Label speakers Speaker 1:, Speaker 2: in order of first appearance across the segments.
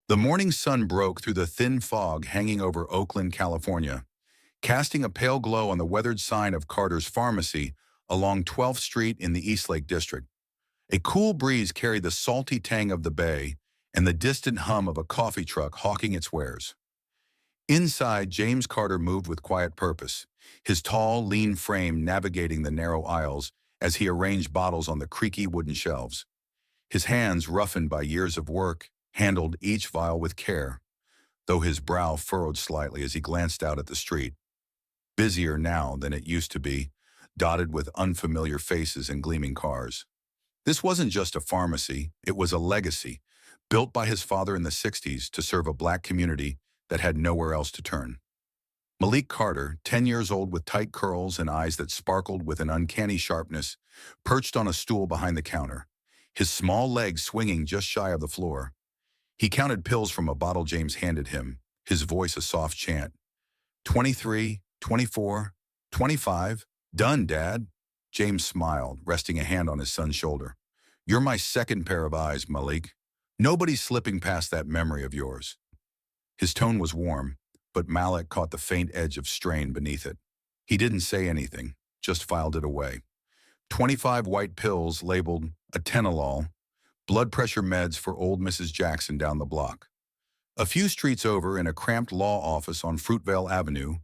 Speaker 1: The morning sun broke through the thin fog hanging over Oakland, California, casting a pale glow on the weathered sign of Carter's Pharmacy along 12th Street in the Eastlake district. A cool breeze carried the salty tang of the bay and the distant hum of a coffee truck hawking its wares. Inside, James Carter moved with quiet purpose, his tall, lean frame navigating the narrow aisles as he arranged bottles on the creaky wooden shelves. His hands, roughened by years of work, handled each vial with care, though his brow furrowed slightly as he glanced out at the street. Busier now than it used to be, dotted with unfamiliar faces and gleaming cars. This wasn't just a pharmacy, it was a legacy, built by his father in the 60s to serve a black community that had nowhere else to turn. Malik Carter, 10 years old with tight curls and eyes that sparkled with an uncanny sharpness, perched on a stool behind the counter, his small legs swinging just shy of the floor. He counted pills from a bottle James handed him, his voice a soft chant. 23, 24, 25. Done, Dad. James smiled, resting a hand on his son's shoulder. You're my second pair of eyes, Malik. Nobody's slipping past that memory of yours. His tone was warm, but Malik caught the faint edge of strain beneath it. He didn't say anything, just filed it away. 25 white pills labeled atenolol, blood pressure meds for old Mrs. Jackson down the block. A few streets over, in a cramped law office on Fruitvale Avenue,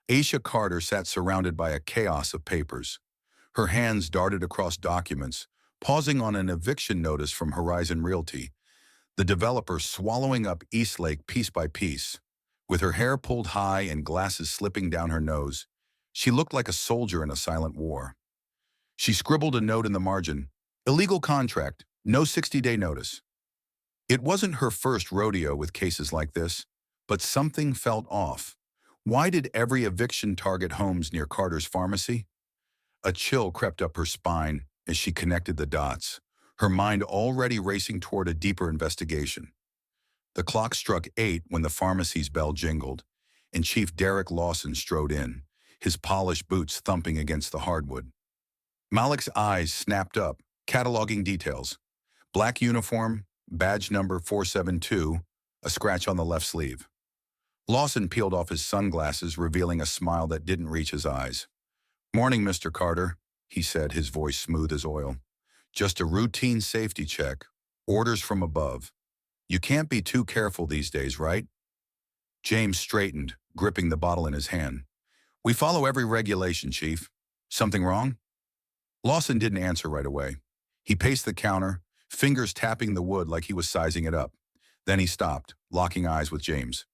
Speaker 1: Aisha Carter sat surrounded by a chaos of papers. Her hands darted across documents, pausing on an eviction notice from Horizon Realty, the developer swallowing up Eastlake piece by piece. With her hair pulled high and glasses slipping down her nose, she looked like a soldier in a silent war. She scribbled a note in the margin, illegal contract, no 60-day notice. It wasn't her first rodeo with cases like this, but something felt off. Why did every eviction target homes near Carter's Pharmacy? A chill crept up her spine as she connected the dots, her mind already racing toward a deeper investigation. The clock struck 8 when the pharmacy's bell jingled, and Chief Derek Lawson strode in, his polished boots thumping against the hardwood. Malik's eyes snapped up, cataloging details. Black uniform, badge number 472, a scratch on the left sleeve. Lawson peeled off his sunglasses, revealing a smile that didn't reach his eyes. Morning, Mr. Carter, he said, his voice smooth as oil. Just a routine safety check, orders from above. You can't be too careful these days, right? James straightened, gripping the bottle in his hand. We follow every regulation, Chief. Something wrong? Lawson didn't answer right away. He paced the counter, fingers tapping the wood like he was sizing it up. Then he stopped, locking eyes with James.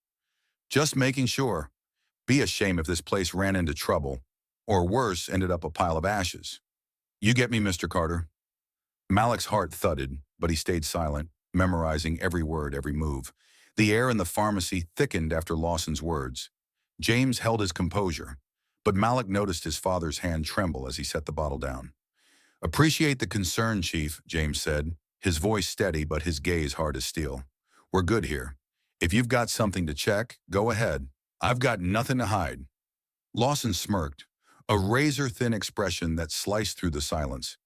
Speaker 1: Just making sure. Be a shame if this place ran into trouble, or worse, ended up a pile of ashes. You get me, Mr. Carter? Malik's heart thudded, but he stayed silent, memorizing every word, every move. The air in the pharmacy thickened after Lawson's words. James held his composure, but Malik noticed his father's hand tremble as he set the bottle down. Appreciate the concern, Chief, James said, his voice steady but his gaze hard as steel. We're good here. If you've got something to check, go ahead. I've got nothing to hide. Lawson smirked, a razor-thin expression that sliced through the silence.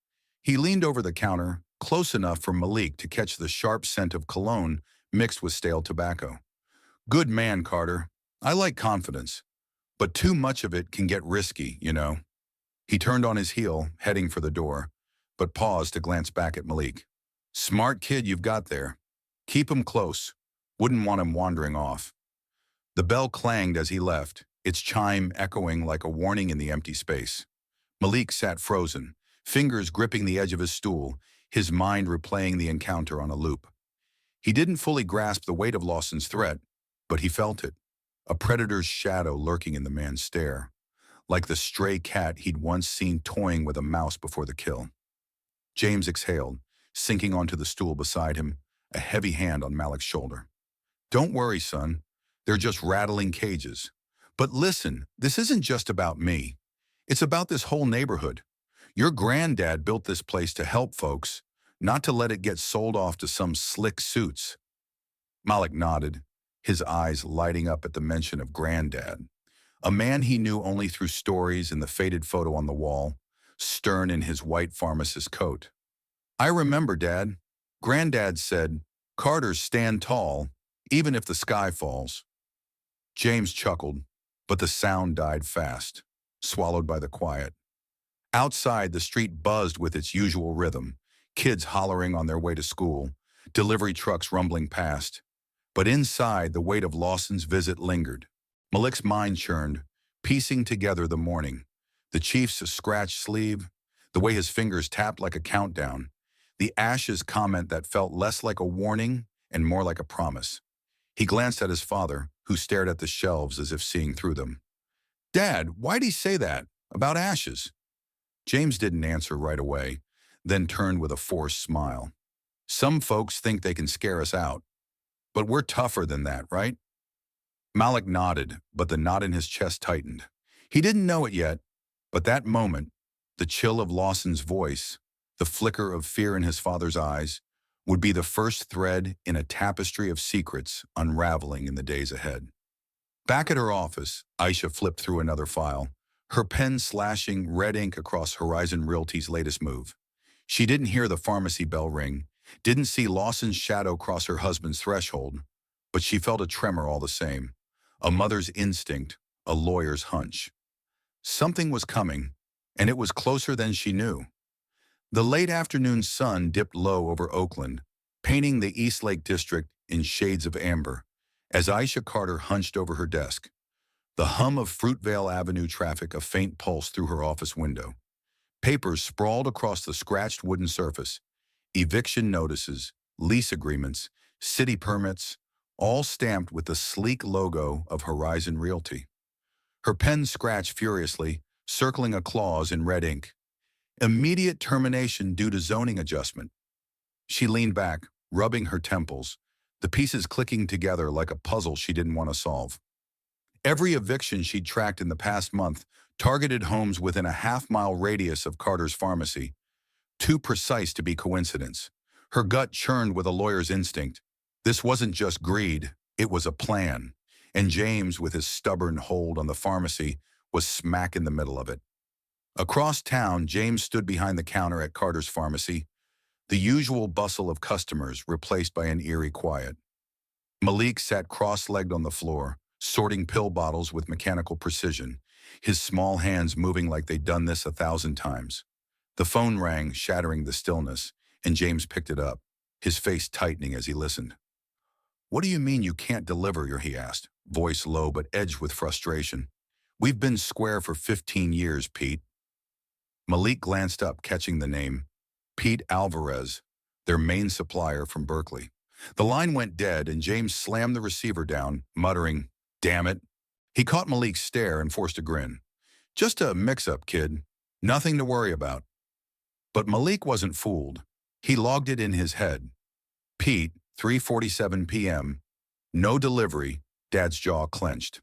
Speaker 1: He leaned over the counter, close enough for Malik to catch the sharp scent of cologne mixed with stale tobacco. Good man, Carter. I like confidence, but too much of it can get risky, you know. He turned on his heel, heading for the door, but paused to glance back at Malik. Smart kid you've got there. Keep him close. Wouldn't want him wandering off. The bell clanged as he left, its chime echoing like a warning in the empty space. Malik sat frozen, fingers gripping the edge of his stool, his mind replaying the encounter on a loop. He didn't fully grasp the weight of Lawson's threat, but he felt it, a predator's shadow lurking in the man's stare, like the stray cat he'd once seen toying with a mouse before the kill. James exhaled, sinking onto the stool beside him, a heavy hand on Malik's shoulder. Don't worry, son. They're just rattling cages. But listen, this isn't just about me. It's about this whole neighborhood. Your granddad built this place to help folks, not to let it get sold off to some slick suits. Malik nodded, his eyes lighting up at the mention of Granddad, a man he knew only through stories and the faded photo on the wall, stern in his white pharmacist coat. I remember, Dad. Granddad said, Carters stand tall, even if the sky falls. James chuckled, but the sound died fast, swallowed by the quiet. Outside, the street buzzed with its usual rhythm, kids hollering on their way to school, delivery trucks rumbling past. But inside, the weight of Lawson's visit lingered. Malik's mind churned, piecing together the morning. The chief's scratched sleeve, the way his fingers tapped like a countdown, the Ash's comment that felt less like a warning and more like a promise. He glanced at his father, who stared at the shelves as if seeing through them. "Dad, why'd he say that? About ashes?" James didn't answer right away, then turned with a forced smile. "Some folks think they can scare us out, but we're tougher than that, right?" Malik nodded, but the knot in his chest tightened. He didn't know it yet, but that moment, the chill of Lawson's voice, the flicker of fear in his father's eyes, would be the first thread in a tapestry of secrets unraveling in the days ahead. Back at her office, Aisha flipped through another file, her pen slashing red ink across Horizon Realty's latest move. She didn't hear the pharmacy bell ring, didn't see Lawson's shadow cross her husband's threshold, but she felt a tremor all the same, a mother's instinct, a lawyer's hunch. Something was coming, and it was closer than she knew. The late afternoon sun dipped low over Oakland, painting the Eastlake district in shades of amber, as Aisha Carter hunched over her desk. The hum of Fruitvale Avenue traffic a faint pulse through her office window. Papers sprawled across the scratched wooden surface. Eviction notices, lease agreements, city permits, all stamped with the sleek logo of Horizon Realty. Her pen scratched furiously, circling a clause in red ink. Immediate termination due to zoning adjustment. She leaned back, rubbing her temples, the pieces clicking together like a puzzle she didn't want to solve. Every eviction she'd tracked in the past month targeted homes within a half-mile radius of Carter's pharmacy, too precise to be coincidence. Her gut churned with a lawyer's instinct. This wasn't just greed, it was a plan, and James, with his stubborn hold on the pharmacy, was smack in the middle of it. Across town, James stood behind the counter at Carter's pharmacy, the usual bustle of customers replaced by an eerie quiet. Malik sat cross-legged on the floor, sorting pill bottles with mechanical precision, his small hands moving like they'd done this 1,000 times. The phone rang, shattering the stillness, and James picked it up, his face tightening as he listened. "What do you mean you can't deliver?" he asked, voice low but edged with frustration. "We've been square for 15 years, Pete." Malik glanced up, catching the name. Pete Alvarez, their main supplier from Berkeley. The line went dead, and James slammed the receiver down, muttering, "Damn it." He caught Malik's stare and forced a grin. "Just a mix-up, kid. Nothing to worry about." But Malik wasn't fooled. He logged it in his head. Pete, 3:47 p.m. No delivery. Dad's jaw clenched.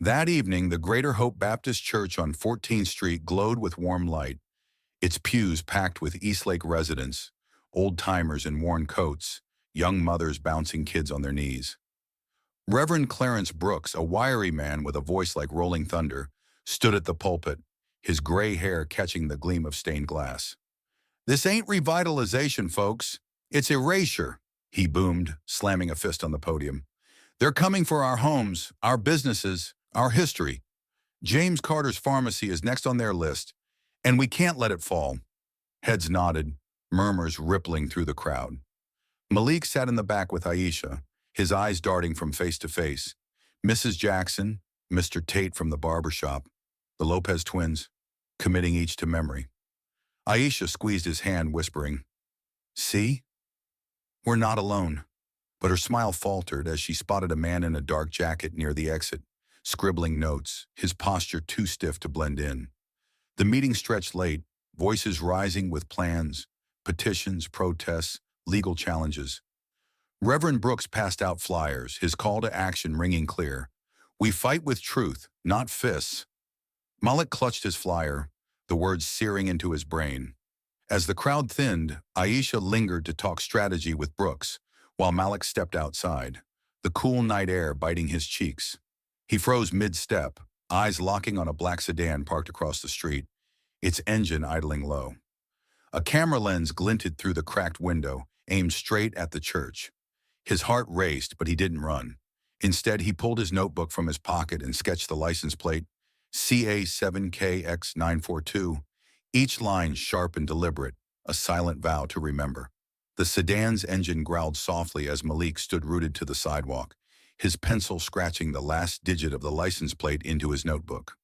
Speaker 1: That evening, the Greater Hope Baptist Church on 14th Street glowed with warm light, its pews packed with Eastlake residents, old-timers in worn coats, young mothers bouncing kids on their knees. Reverend Clarence Brooks, a wiry man with a voice like rolling thunder, stood at the pulpit, his gray hair catching the gleam of stained glass. "This ain't revitalization, folks. It's erasure," he boomed, slamming a fist on the podium. "They're coming for our homes, our businesses, our history. James Carter's pharmacy is next on their list, and we can't let it fall." Heads nodded, murmurs rippling through the crowd. Malik sat in the back with Aisha, his eyes darting from face to face. Mrs. Jackson, Mr. Tate from the barber shop, the Lopez twins, committing each to memory. Aisha squeezed his hand, whispering, "See? We're not alone." But her smile faltered as she spotted a man in a dark jacket near the exit, scribbling notes, his posture too stiff to blend in. The meeting stretched late, voices rising with plans, petitions, protests, legal challenges. Reverend Brooks passed out flyers, his call to action ringing clear. "We fight with truth, not fists." Malik clutched his flyer, the words searing into his brain. As the crowd thinned, Aisha lingered to talk strategy with Brooks, while Malik stepped outside, the cool night air biting his cheeks. He froze mid-step, eyes locking on a black sedan parked across the street, its engine idling low. A camera lens glinted through the cracked window, aimed straight at the church. His heart raced, but he didn't run. Instead, he pulled his notebook from his pocket and sketched the license plate, CA7KX942, each line sharp and deliberate, a silent vow to remember. The sedan's engine growled softly as Malik stood rooted to the sidewalk, his pencil scratching the last digit of the license plate into his notebook.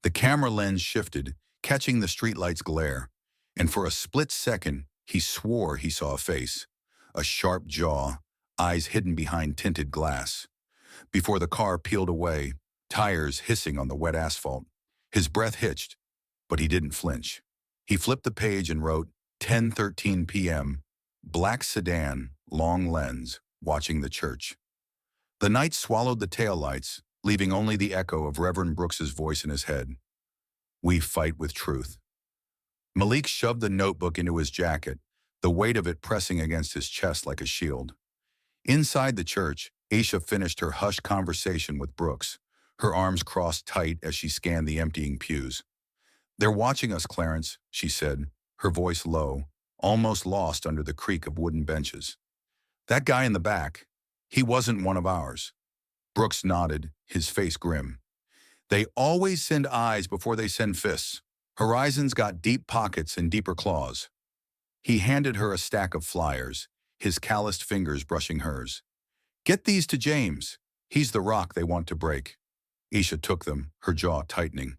Speaker 1: The camera lens shifted, catching the streetlight's glare, and for a split second, he swore he saw a face, a sharp jaw, eyes hidden behind tinted glass. Before the car peeled away, tires hissing on the wet asphalt, his breath hitched, but he didn't flinch. He flipped the page and wrote, 10:13 p.m., black sedan, long lens, watching the church. The night swallowed the taillights, leaving only the echo of Reverend Brooks's voice in his head. We fight with truth. Malik shoved the notebook into his jacket, the weight of it pressing against his chest like a shield. Inside the church, Aisha finished her hushed conversation with Brooks, her arms crossed tight as she scanned the emptying pews. They're watching us, Clarence, she said, her voice low, almost lost under the creak of wooden benches. That guy in the back, he wasn't one of ours. Brooks nodded, his face grim. They always send eyes before they send fists. Horizon's got deep pockets and deeper claws. He handed her a stack of flyers, his calloused fingers brushing hers. Get these to James. He's the rock they want to break. Aisha took them, her jaw tightening.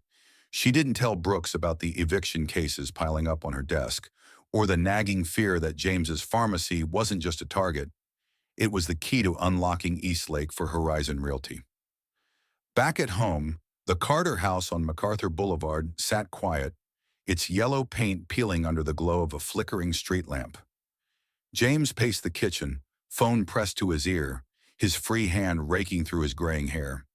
Speaker 1: She didn't tell Brooks about the eviction cases piling up on her desk, or the nagging fear that James's pharmacy wasn't just a target. It was the key to unlocking Eastlake for Horizon Realty. Back at home, the Carter house on MacArthur Boulevard sat quiet, its yellow paint peeling under the glow of a flickering street lamp. James paced the kitchen, phone pressed to his ear, his free hand raking through his graying hair.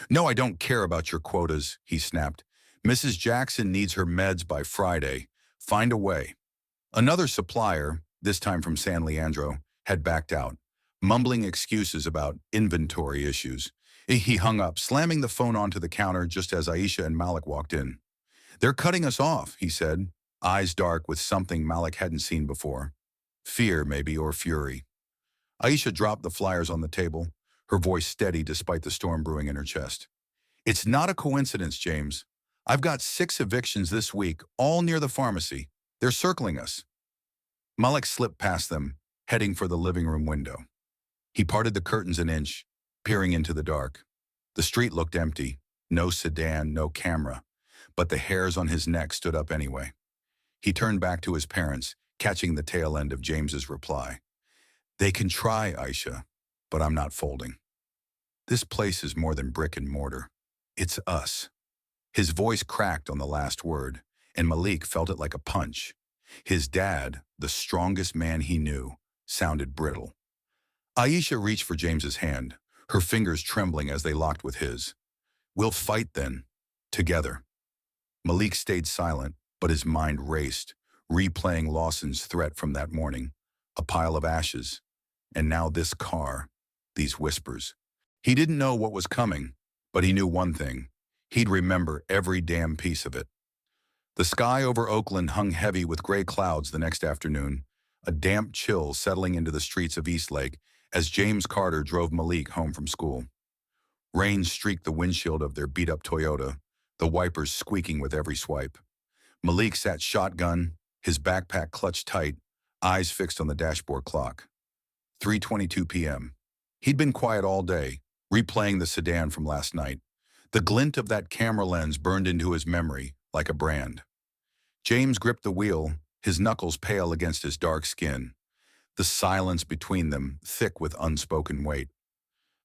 Speaker 1: No, I don't care about your quotas, he snapped. Mrs. Jackson needs her meds by Friday. Find a way. Another supplier, this time from San Leandro, had backed out, mumbling excuses about inventory issues. He hung up, slamming the phone onto the counter just as Aisha and Malik walked in. They're cutting us off, he said, eyes dark with something Malik hadn't seen before. Fear, maybe, or fury. Aisha dropped the flyers on the table, her voice steady despite the storm brewing in her chest. It's not a coincidence, James. I've got 6 evictions this week, all near the pharmacy. They're circling us. Malik slipped past them, heading for the living room window. He parted the curtains an inch, peering into the dark. The street looked empty, no sedan, no camera, but the hairs on his neck stood up anyway. He turned back to his parents, catching the tail end of James's reply. They can try, Aisha, but I'm not folding. This place is more than brick and mortar. It's us. His voice cracked on the last word, and Malik felt it like a punch. His dad, the strongest man he knew, sounded brittle. Aisha reached for James's hand, her fingers trembling as they locked with his. We'll fight then, together. Malik stayed silent, but his mind raced, replaying Lawson's threat from that morning, a pile of ashes, and now this car, these whispers. He didn't know what was coming, but he knew one thing. He'd remember every damn piece of it. The sky over Oakland hung heavy with gray clouds the next afternoon, a damp chill settling into the streets of Eastlake as James Carter drove Malik home from school. Rain streaked the windshield of their beat-up Toyota, the wipers squeaking with every swipe. Malik sat shotgun, his backpack clutched tight, eyes fixed on the dashboard clock. 3:22 p.m. He'd been quiet all day, replaying the sedan from last night. The glint of that camera lens burned into his memory like a brand. James gripped the wheel, his knuckles pale against his dark skin, the silence between them thick with unspoken weight.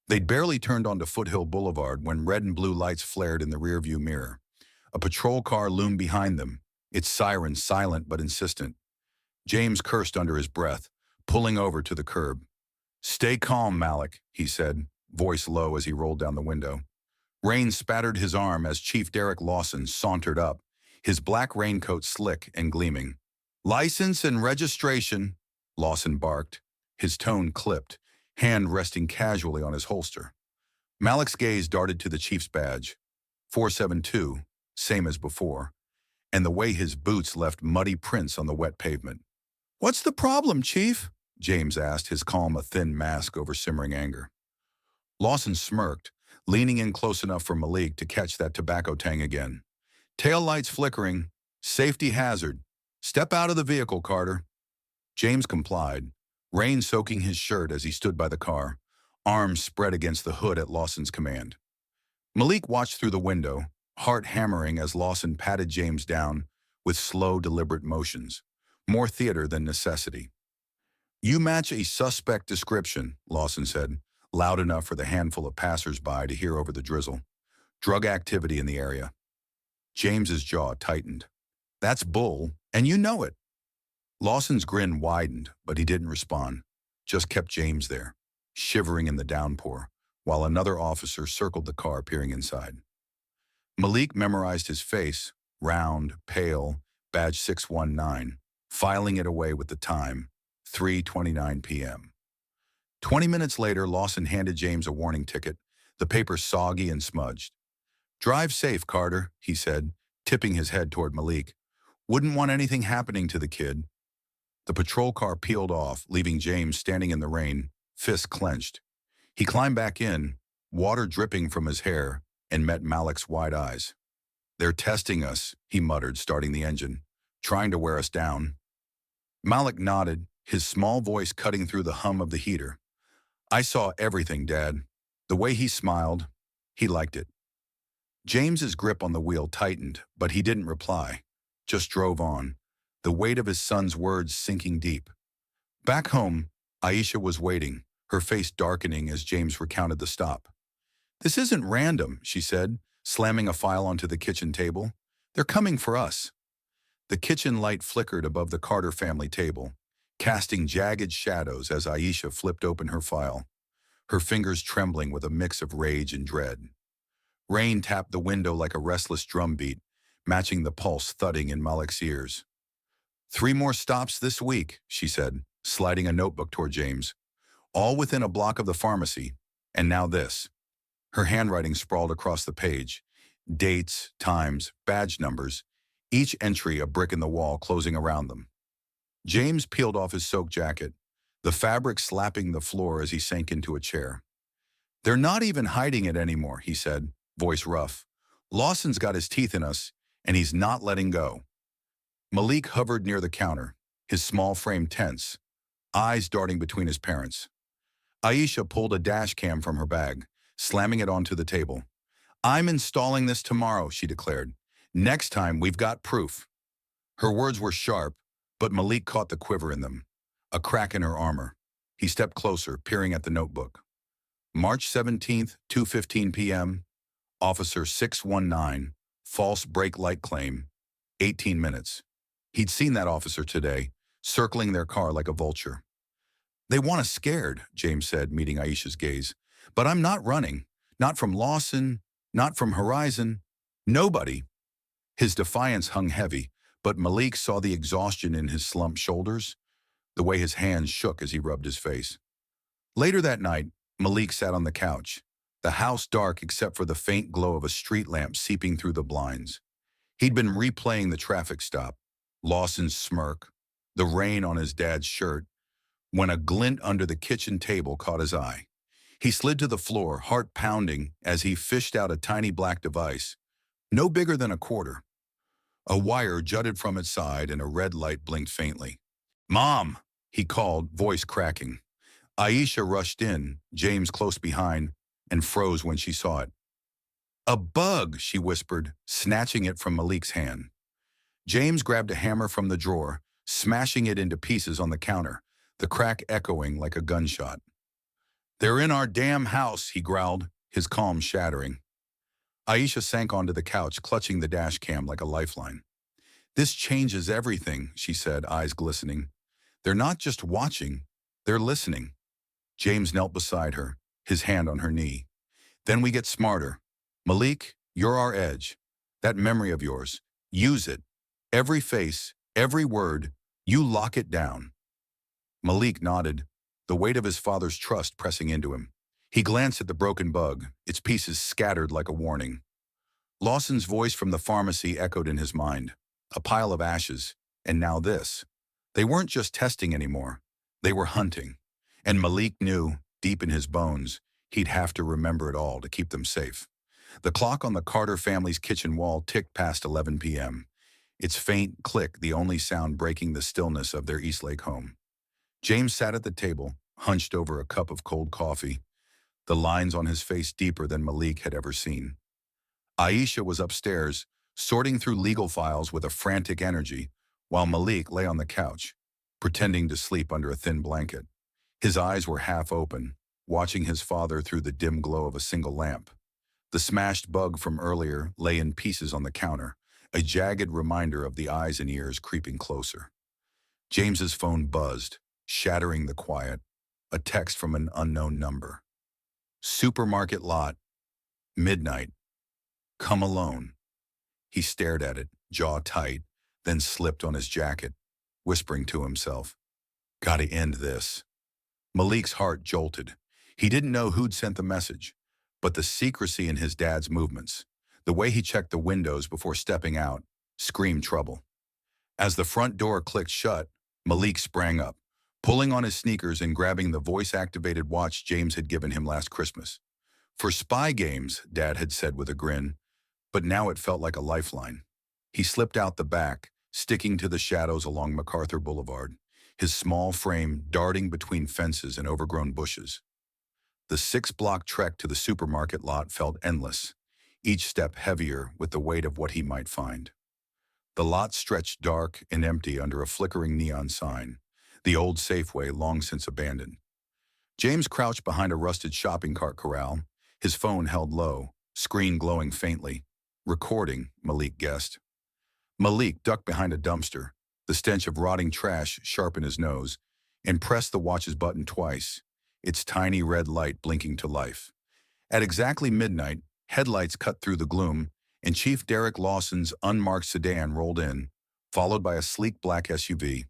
Speaker 1: They'd barely turned onto Foothill Boulevard when red and blue lights flared in the rearview mirror. A patrol car loomed behind them, its siren silent but insistent. James cursed under his breath, pulling over to the curb. Stay calm, Malik, he said, voice low as he rolled down the window. Rain spattered his arm as Chief Derek Lawson sauntered up, his black raincoat slick and gleaming. License and registration, Lawson barked, his tone clipped, hand resting casually on his holster. Malik's gaze darted to the chief's badge. 472, same as before, and the way his boots left muddy prints on the wet pavement. What's the problem, Chief? James asked, his calm a thin mask over simmering anger. Lawson smirked, leaning in close enough for Malik to catch that tobacco tang again. Tail lights flickering. Safety hazard. Step out of the vehicle, Carter. James complied, rain soaking his shirt as he stood by the car, arms spread against the hood at Lawson's command. Malik watched through the window, heart hammering as Lawson patted James down with slow, deliberate motions, more theater than necessity. You match a suspect description, Lawson said, loud enough for the handful of passers-by to hear over the drizzle. Drug activity in the area. James's jaw tightened. That's bull, and you know it. Lawson's grin widened, but he didn't respond, just kept James there, shivering in the downpour, while another officer circled the car peering inside. Malik memorized his face, round, pale, badge 619, filing it away with the time, 3:29 p.m. 20 minutes later, Lawson handed James a warning ticket, the paper soggy and smudged. Drive safe, Carter, he said, tipping his head toward Malik. Wouldn't want anything happening to the kid. The patrol car peeled off, leaving James standing in the rain, fists clenched. He climbed back in, water dripping from his hair, and met Malik's wide eyes. They're testing us, he muttered, starting the engine, trying to wear us down. Malik nodded, his small voice cutting through the hum of the heater. I saw everything, Dad. The way he smiled, he liked it. James's grip on the wheel tightened, but he didn't reply, just drove on, the weight of his son's words sinking deep. Back home, Aisha was waiting, her face darkening as James recounted the stop. This isn't random, she said, slamming a file onto the kitchen table. They're coming for us. The kitchen light flickered above the Carter family table, casting jagged shadows as Aisha flipped open her file, her fingers trembling with a mix of rage and dread. Rain tapped the window like a restless drumbeat, matching the pulse thudding in Malik's ears. 3 more stops this week, she said, sliding a notebook toward James. All within a block of the pharmacy, and now this. Her handwriting sprawled across the page. Dates, times, badge numbers, each entry a brick in the wall closing around them. James peeled off his soaked jacket, the fabric slapping the floor as he sank into a chair. They're not even hiding it anymore, he said, voice rough. Lawson's got his teeth in us, and he's not letting go. Malik hovered near the counter, his small frame tense, eyes darting between his parents. Aisha pulled a dash cam from her bag, slamming it onto the table. I'm installing this tomorrow, she declared. Next time, we've got proof. Her words were sharp, but Malik caught the quiver in them, a crack in her armor. He stepped closer, peering at the notebook. March 17th, 2:15 p.m., Officer 619, false brake light claim, 18 minutes. He'd seen that officer today, circling their car like a vulture. They want us scared, James said, meeting Aisha's gaze. But I'm not running. Not from Lawson, not from Horizon. Nobody. His defiance hung heavy, but Malik saw the exhaustion in his slumped shoulders, the way his hands shook as he rubbed his face. Later that night, Malik sat on the couch, the house dark except for the faint glow of a street lamp seeping through the blinds. He'd been replaying the traffic stop, Lawson's smirk, the rain on his dad's shirt, when a glint under the kitchen table caught his eye. He slid to the floor, heart pounding, as he fished out a tiny black device, no bigger than a quarter. A wire jutted from its side and a red light blinked faintly. Mom, he called, voice cracking. Aisha rushed in, James close behind, and froze when she saw it. A bug, she whispered, snatching it from Malik's hand. James grabbed a hammer from the drawer, smashing it into pieces on the counter, the crack echoing like a gunshot. They're in our damn house, he growled, his calm shattering. Aisha sank onto the couch, clutching the dash cam like a lifeline. This changes everything, she said, eyes glistening. They're not just watching, they're listening. James knelt beside her, his hand on her knee. Then we get smarter. Malik, you're our edge. That memory of yours, use it. Every face, every word, you lock it down. Malik nodded, the weight of his father's trust pressing into him. He glanced at the broken bug, its pieces scattered like a warning. Lawson's voice from the pharmacy echoed in his mind. A pile of ashes, and now this. They weren't just testing anymore. They were hunting, and Malik knew, deep in his bones, he'd have to remember it all to keep them safe. The clock on the Carter family's kitchen wall ticked past 11 p.m., its faint click the only sound breaking the stillness of their Eastlake home. James sat at the table, hunched over a cup of cold coffee, the lines on his face deeper than Malik had ever seen. Aisha was upstairs, sorting through legal files with a frantic energy, while Malik lay on the couch, pretending to sleep under a thin blanket. His eyes were half open, watching his father through the dim glow of a single lamp. The smashed bug from earlier lay in pieces on the counter, a jagged reminder of the eyes and ears creeping closer. James's phone buzzed, shattering the quiet, a text from an unknown number. Supermarket lot, midnight, come alone. He stared at it, jaw tight, then slipped on his jacket, whispering to himself, "Gotta end this." Malik's heart jolted. He didn't know who'd sent the message, but the secrecy in his dad's movements, the way he checked the windows before stepping out, screamed trouble. As the front door clicked shut, Malik sprang up, pulling on his sneakers and grabbing the voice-activated watch James had given him last Christmas. For spy games, Dad had said with a grin, but now it felt like a lifeline. He slipped out the back, sticking to the shadows along MacArthur Boulevard, his small frame darting between fences and overgrown bushes. The 6-block trek to the supermarket lot felt endless, each step heavier with the weight of what he might find. The lot stretched dark and empty under a flickering neon sign, the old Safeway long since abandoned. James crouched behind a rusted shopping cart corral, his phone held low, screen glowing faintly. Recording, Malik guessed. Malik ducked behind a dumpster, the stench of rotting trash sharp in his nose, and pressed the watch's button twice, its tiny red light blinking to life. At exactly midnight, headlights cut through the gloom, and Chief Derek Lawson's unmarked sedan rolled in, followed by a sleek black SUV.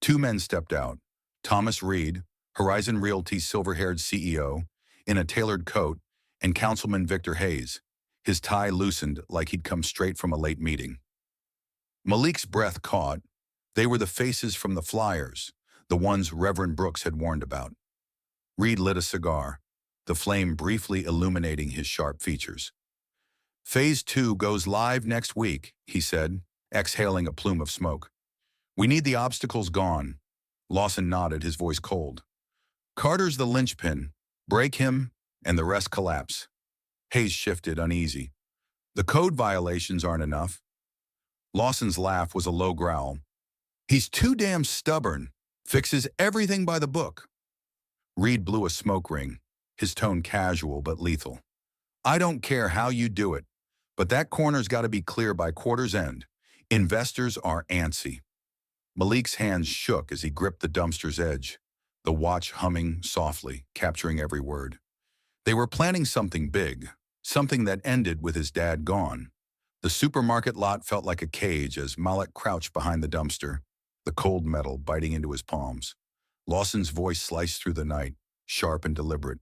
Speaker 1: Two men stepped out, Thomas Reed, Horizon Realty's silver-haired CEO, in a tailored coat, and Councilman Victor Hayes, his tie loosened like he'd come straight from a late meeting. Malik's breath caught. They were the faces from the flyers, the ones Reverend Brooks had warned about. Reed lit a cigar, the flame briefly illuminating his sharp features. "Phase 2 goes live next week," he said, exhaling a plume of smoke. "We need the obstacles gone." Lawson nodded, his voice cold. "Carter's the linchpin. Break him, and the rest collapse." Hayes shifted, uneasy. "The code violations aren't enough." Lawson's laugh was a low growl. "He's too damn stubborn. Fixes everything by the book." Reed blew a smoke ring, his tone casual but lethal. "I don't care how you do it, but that corner's got to be clear by quarter's end. Investors are antsy." Malik's hands shook as he gripped the dumpster's edge, the watch humming softly, capturing every word. They were planning something big, something that ended with his dad gone. The supermarket lot felt like a cage as Malik crouched behind the dumpster, the cold metal biting into his palms. Lawson's voice sliced through the night, sharp and deliberate.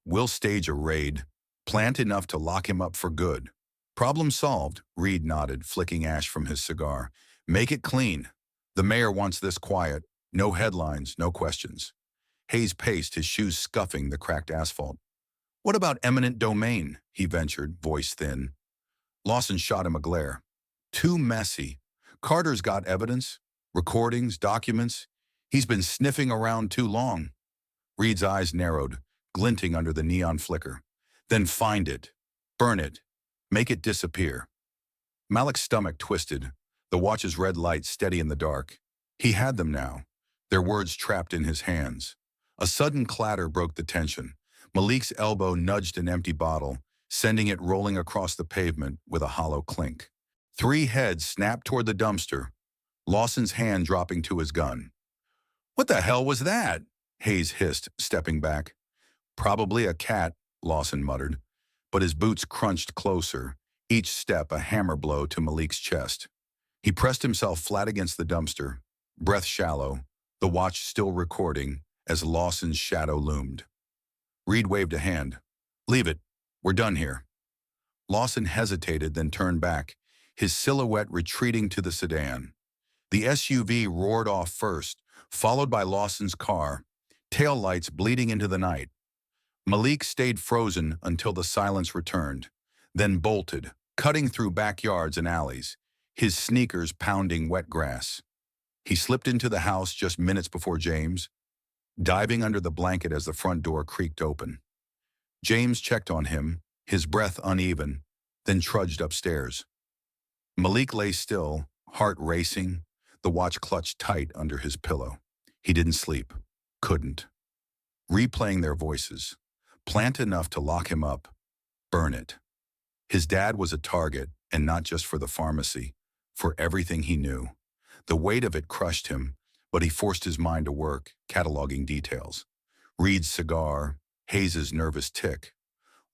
Speaker 1: "We'll stage a raid, plant enough to lock him up for good." "Problem solved," Reed nodded, flicking ash from his cigar. "Make it clean. The mayor wants this quiet. No headlines, no questions." Hayes paced, his shoes scuffing the cracked asphalt. "What about eminent domain?" he ventured, voice thin. Lawson shot him a glare. "Too messy. Carter's got evidence, recordings, documents. He's been sniffing around too long." Reed's eyes narrowed, glinting under the neon flicker. "Then find it. Burn it. Make it disappear." Malik's stomach twisted, the watch's red light steady in the dark. He had them now, their words trapped in his hands. A sudden clatter broke the tension. Malik's elbow nudged an empty bottle, sending it rolling across the pavement with a hollow clink. Three heads snapped toward the dumpster, Lawson's hand dropping to his gun. "What the hell was that?" Hayes hissed, stepping back. "Probably a cat," Lawson muttered, but his boots crunched closer, each step a hammer blow to Malik's chest. He pressed himself flat against the dumpster, breath shallow, the watch still recording as Lawson's shadow loomed. Reed waved a hand. "Leave it. We're done here." Lawson hesitated, then turned back, his silhouette retreating to the sedan. The SUV roared off first, followed by Lawson's car, tail lights bleeding into the night. Malik stayed frozen until the silence returned, then bolted, cutting through backyards and alleys, his sneakers pounding wet grass. He slipped into the house just minutes before James, diving under the blanket as the front door creaked open. James checked on him, his breath uneven, then trudged upstairs. Malik lay still, heart racing, the watch clutched tight under his pillow. He didn't sleep. Couldn't. Replaying their voices. Plant enough to lock him up. Burn it. His dad was a target, and not just for the pharmacy, for everything he knew. The weight of it crushed him, but he forced his mind to work, cataloging details. Reed's cigar, Hayes's nervous tick,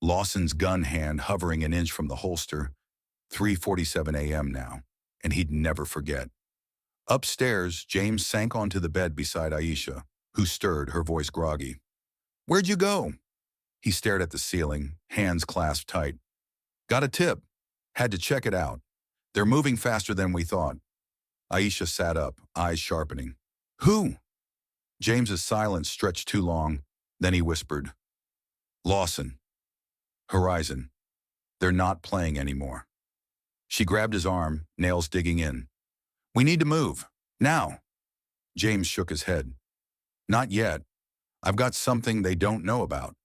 Speaker 1: Lawson's gun hand hovering an inch from the holster. 3:47 a.m. now, and he'd never forget. Upstairs, James sank onto the bed beside Aisha, who stirred, her voice groggy. "Where'd you go?" He stared at the ceiling, hands clasped tight. "Got a tip. Had to check it out. They're moving faster than we thought." Aisha sat up, eyes sharpening. "Who?" James's silence stretched too long, then he whispered. "Lawson. Horizon. They're not playing anymore." She grabbed his arm, nails digging in. "We need to move. Now." James shook his head. "Not yet. I've got something they don't know about."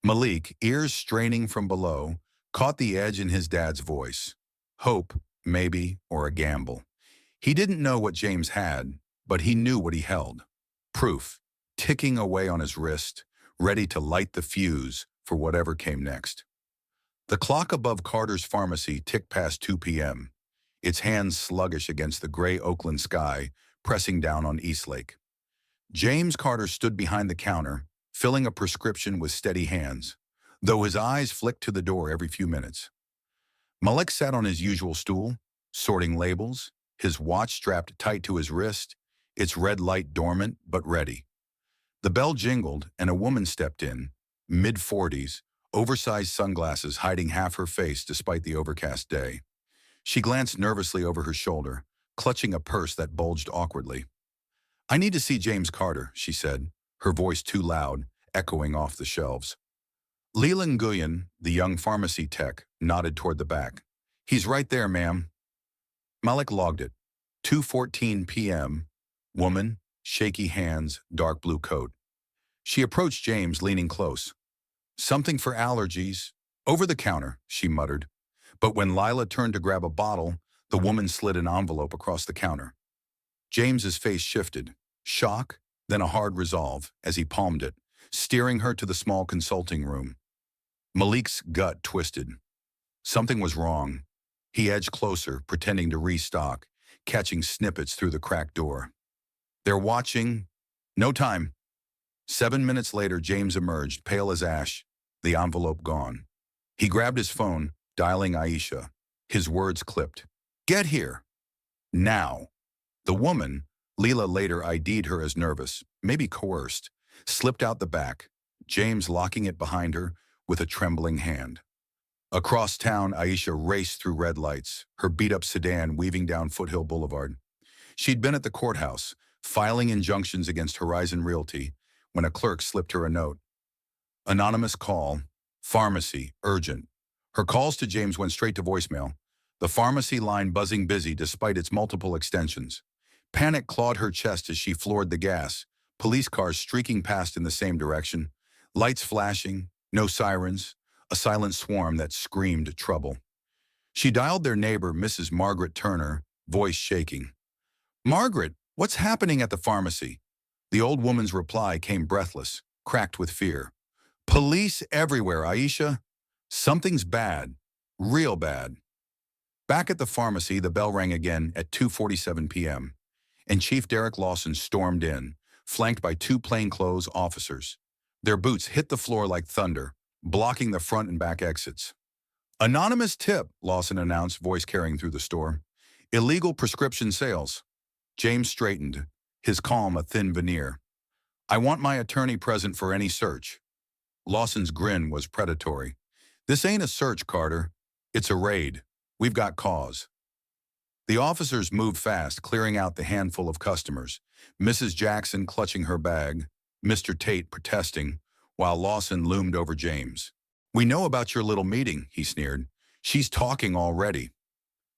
Speaker 1: Malik, ears straining from below, caught the edge in his dad's voice. Hope, maybe, or a gamble. He didn't know what James had, but he knew what he held. Proof, ticking away on his wrist, ready to light the fuse for whatever came next. The clock above Carter's pharmacy ticked past 2 p.m., its hands sluggish against the gray Oakland sky, pressing down on Eastlake. James Carter stood behind the counter, filling a prescription with steady hands, though his eyes flicked to the door every few minutes. Malik sat on his usual stool, sorting labels, his watch strapped tight to his wrist, its red light dormant but ready. The bell jingled, and a woman stepped in, mid-40s, oversized sunglasses hiding half her face despite the overcast day. She glanced nervously over her shoulder, clutching a purse that bulged awkwardly. "I need to see James Carter," she said, her voice too loud, echoing off the shelves. Lila Nguyen, the young pharmacy tech, nodded toward the back. "He's right there, ma'am." Malik logged it. 2:14 p.m. Woman, shaky hands, dark blue coat. She approached James, leaning close. "Something for allergies. Over the counter," she muttered. But when Lila turned to grab a bottle, the woman slid an envelope across the counter. James's face shifted. Shock, then a hard resolve, as he palmed it, steering her to the small consulting room. Malik's gut twisted. Something was wrong. He edged closer, pretending to restock, catching snippets through the cracked door. "They're watching. No time." 7 minutes later, James emerged, pale as ash, the envelope gone. He grabbed his phone, dialing Aisha. His words clipped. "Get here. Now." The woman, Lila later ID'd her as nervous, maybe coerced, slipped out the back, James locking it behind her with a trembling hand. Across town, Aisha raced through red lights, her beat-up sedan weaving down Foothill Boulevard. She'd been at the courthouse, filing injunctions against Horizon Realty, when a clerk slipped her a note. Anonymous call, pharmacy, urgent. Her calls to James went straight to voicemail, the pharmacy line buzzing busy despite its multiple extensions. Panic clawed her chest as she floored the gas, police cars streaking past in the same direction, lights flashing, no sirens, a silent swarm that screamed trouble. She dialed their neighbor, Mrs. Margaret Turner, voice shaking. "Margaret, what's happening at the pharmacy?" The old woman's reply came breathless, cracked with fear. "Police everywhere, Aisha. Something's bad. Real bad." Back at the pharmacy, the bell rang again at 2:47 p.m., and Chief Derek Lawson stormed in, flanked by 2 plainclothes officers. Their boots hit the floor like thunder, blocking the front and back exits. "Anonymous tip," Lawson announced, voice carrying through the store. "Illegal prescription sales." James straightened, his calm a thin veneer. "I want my attorney present for any search." Lawson's grin was predatory. "This ain't a search, Carter. It's a raid. We've got cause." The officers moved fast, clearing out the handful of customers, Mrs. Jackson clutching her bag, Mr. Tate protesting, while Lawson loomed over James. "We know about your little meeting," he sneered. "She's talking already."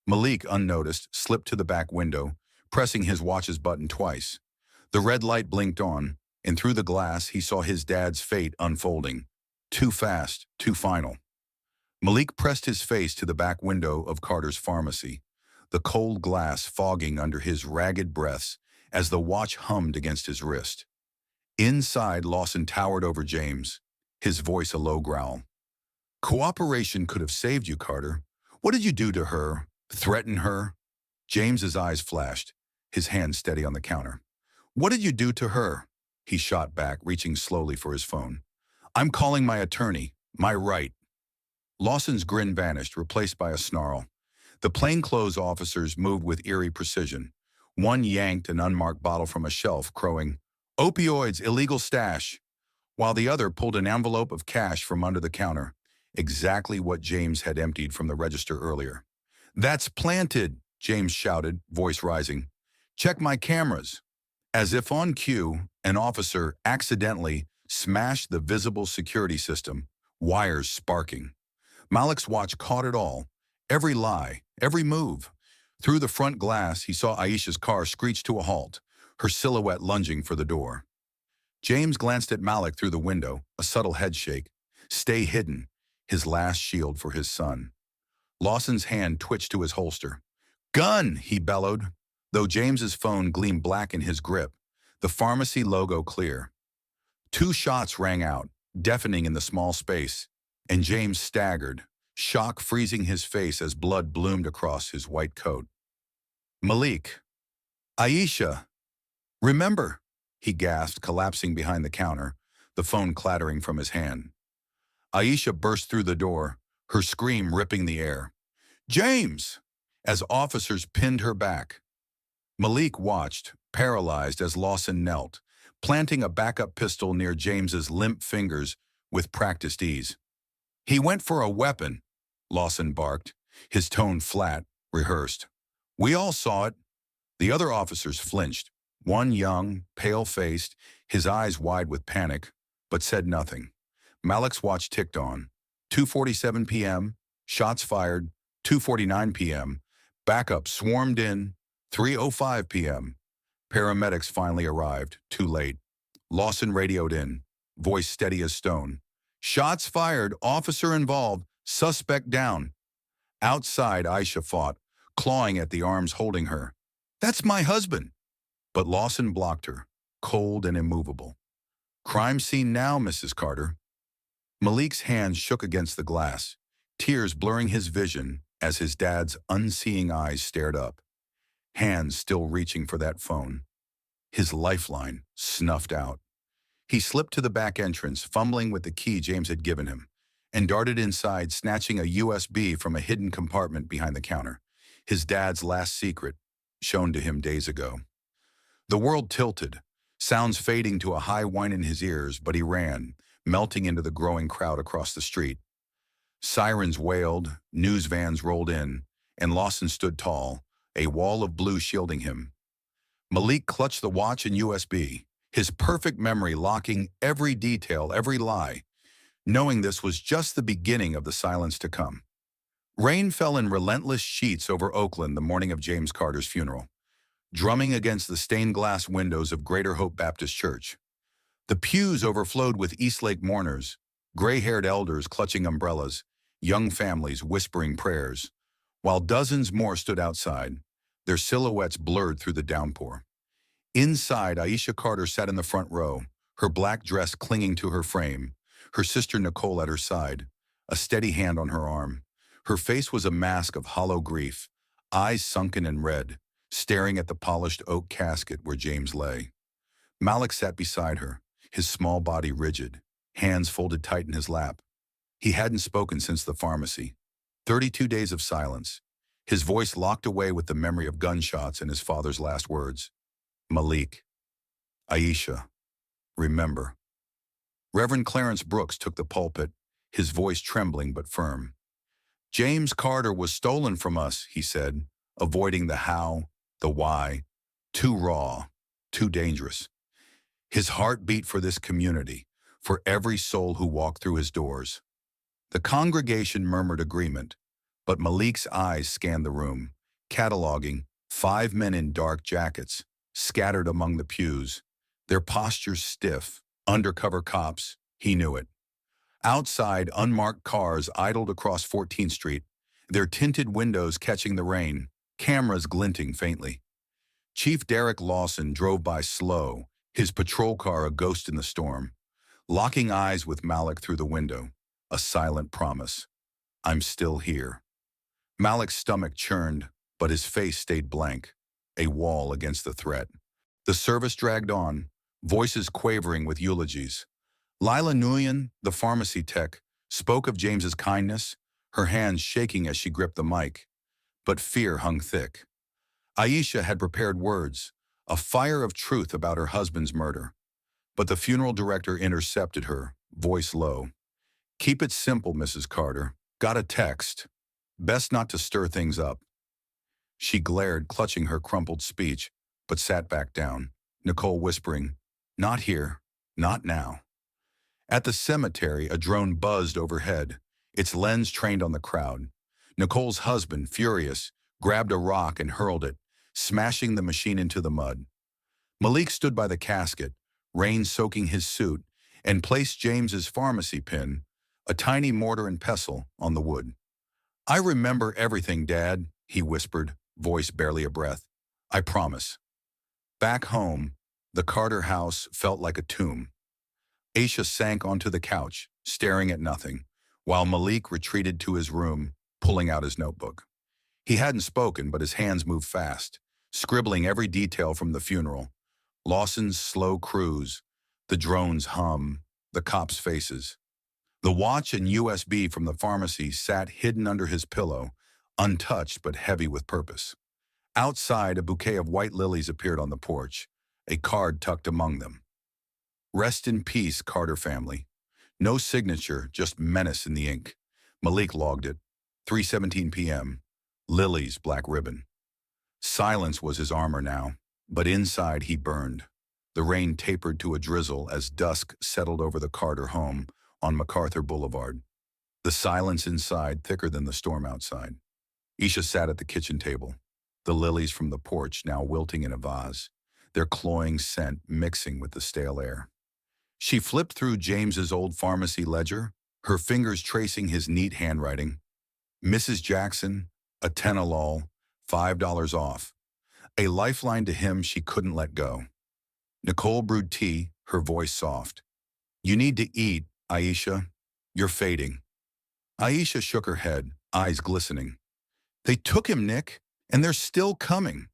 Speaker 1: Malik, unnoticed, slipped to the back window, pressing his watch's button twice. The red light blinked on, and through the glass he saw his dad's fate unfolding. Too fast, too final. Malik pressed his face to the back window of Carter's pharmacy, the cold glass fogging under his ragged breaths as the watch hummed against his wrist. Inside, Lawson towered over James, his voice a low growl. "Cooperation could have saved you, Carter. What did you do to her? Threaten her?" James's eyes flashed, his hand steady on the counter. "What did you do to her?" He shot back, reaching slowly for his phone. "I'm calling my attorney. My right." Lawson's grin vanished, replaced by a snarl. The plainclothes officers moved with eerie precision. One yanked an unmarked bottle from a shelf, crowing, "Opioids, illegal stash," while the other pulled an envelope of cash from under the counter, exactly what James had emptied from the register earlier. "That's planted," James shouted, voice rising. "Check my cameras." As if on cue, an officer accidentally smashed the visible security system, wires sparking. Malik's watch caught it all, every lie, every move. Through the front glass, he saw Aisha's car screech to a halt, her silhouette lunging for the door. James glanced at Malik through the window, a subtle headshake. Stay hidden, his last shield for his son. Lawson's hand twitched to his holster. "Gun!" he bellowed, though James's phone gleamed black in his grip, the pharmacy logo clear. 2 shots rang out, deafening in the small space, and James staggered, shock freezing his face as blood bloomed across his white coat. "Malik. Aisha. Remember," he gasped, collapsing behind the counter, the phone clattering from his hand. Aisha burst through the door, her scream ripping the air. "James!" as officers pinned her back. Malik watched, paralyzed, as Lawson knelt, planting a backup pistol near James's limp fingers with practiced ease. "He went for a weapon," Lawson barked, his tone flat, rehearsed. "We all saw it." The other officers flinched, one young, pale-faced, his eyes wide with panic, but said nothing. Malik's watch ticked on. 2:47 p.m., shots fired, 2:49 p.m., backup swarmed in, 3:05 p.m. Paramedics finally arrived, too late. Lawson radioed in, voice steady as stone. "Shots fired, officer involved, suspect down." Outside, Aisha fought, clawing at the arms holding her. "That's my husband." But Lawson blocked her, cold and immovable. "Crime scene now, Mrs. Carter." Malik's hands shook against the glass, tears blurring his vision as his dad's unseeing eyes stared up, hands still reaching for that phone. His lifeline snuffed out. He slipped to the back entrance, fumbling with the key James had given him, and darted inside, snatching a USB from a hidden compartment behind the counter, his dad's last secret, shown to him days ago. The world tilted, sounds fading to a high whine in his ears, but he ran, melting into the growing crowd across the street. Sirens wailed, news vans rolled in, and Lawson stood tall, a wall of blue shielding him. Malik clutched the watch and USB, his perfect memory locking every detail, every lie, knowing this was just the beginning of the silence to come. Rain fell in relentless sheets over Oakland the morning of James Carter's funeral, drumming against the stained glass windows of Greater Hope Baptist Church. The pews overflowed with Eastlake mourners, gray-haired elders clutching umbrellas, young families whispering prayers, while dozens more stood outside, their silhouettes blurred through the downpour. Inside, Aisha Carter sat in the front row, her black dress clinging to her frame, her sister Nicole at her side, a steady hand on her arm. Her face was a mask of hollow grief, eyes sunken and red, staring at the polished oak casket where James lay. Malik sat beside her, his small body rigid, hands folded tight in his lap. He hadn't spoken since the pharmacy. 32 days of silence, his voice locked away with the memory of gunshots and his father's last words. "Malik. Aisha. Remember." Reverend Clarence Brooks took the pulpit, his voice trembling but firm. "James Carter was stolen from us," he said, avoiding the how, the why, too raw, too dangerous. His heart beat for this community, for every soul who walked through his doors. The congregation murmured agreement, but Malik's eyes scanned the room, cataloging 5 men in dark jackets, scattered among the pews, their postures stiff, undercover cops, he knew it. Outside, unmarked cars idled across 14th Street, their tinted windows catching the rain, cameras glinting faintly. Chief Derek Lawson drove by slow, his patrol car a ghost in the storm, locking eyes with Malik through the window, a silent promise. I'm still here. Malik's stomach churned, but his face stayed blank, a wall against the threat. The service dragged on, voices quavering with eulogies. Lila Nguyen, the pharmacy tech, spoke of James's kindness, her hands shaking as she gripped the mic. But fear hung thick. Aisha had prepared words, a fire of truth about her husband's murder. But the funeral director intercepted her, voice low. Keep it simple, Mrs. Carter. Got a text. Best not to stir things up. She glared, clutching her crumpled speech, but sat back down, Nicole whispering, Not here, not now. At the cemetery, a drone buzzed overhead, its lens trained on the crowd. Nicole's husband, furious, grabbed a rock and hurled it, smashing the machine into the mud. Malik stood by the casket, rain soaking his suit, and placed James's pharmacy pin, a tiny mortar and pestle, on the wood. I remember everything, Dad, he whispered, voice barely a breath. I promise. Back home, the Carter house felt like a tomb. Aisha sank onto the couch, staring at nothing, while Malik retreated to his room, pulling out his notebook. He hadn't spoken, but his hands moved fast, scribbling every detail from the funeral. Lawson's slow cruise, the drone's hum, the cops' faces. The watch and USB from the pharmacy sat hidden under his pillow, untouched but heavy with purpose. Outside, a bouquet of white lilies appeared on the porch, a card tucked among them. Rest in peace, Carter family. No signature, just menace in the ink. Malik logged it. 3:17 p.m. Lily's black ribbon. Silence was his armor now, but inside he burned. The rain tapered to a drizzle as dusk settled over the Carter home on MacArthur Boulevard. The silence inside thicker than the storm outside. Aisha sat at the kitchen table, the lilies from the porch now wilting in a vase, their cloying scent mixing with the stale air. She flipped through James's old pharmacy ledger, her fingers tracing his neat handwriting. Mrs. Jackson, a Tenolol, $5 off. A lifeline to him she couldn't let go. Nicole brewed tea, her voice soft. You need to eat, Aisha. You're fading. Aisha shook her head, eyes glistening. They took him, Nick, and they're still coming.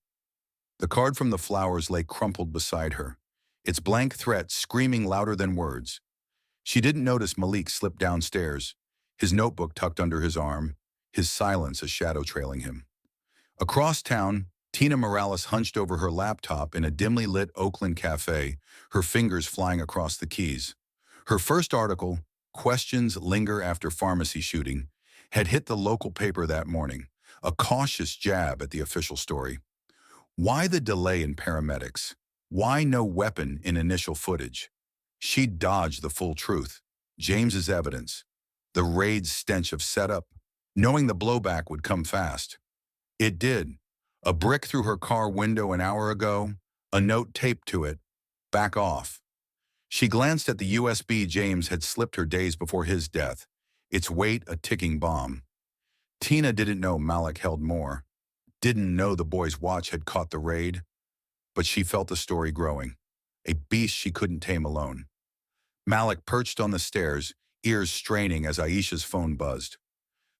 Speaker 1: The card from the flowers lay crumpled beside her, its blank threat screaming louder than words. She didn't notice Malik slip downstairs, his notebook tucked under his arm, his silence a shadow trailing him. Across town, Tina Morales hunched over her laptop in a dimly lit Oakland cafe, her fingers flying across the keys. Her first article, Questions Linger After Pharmacy Shooting, had hit the local paper that morning, a cautious jab at the official story. Why the delay in paramedics? Why no weapon in initial footage? She'd dodged the full truth, James's evidence, the raid's stench of setup, knowing the blowback would come fast. It did. A brick through her car window an hour ago, a note taped to it, back off. She glanced at the USB James had slipped her days before his death, its weight a ticking bomb. Tina didn't know Malik held more, didn't know the boy's watch had caught the raid, but she felt the story growing, a beast she couldn't tame alone. Malik perched on the stairs, ears straining as Aisha's phone buzzed.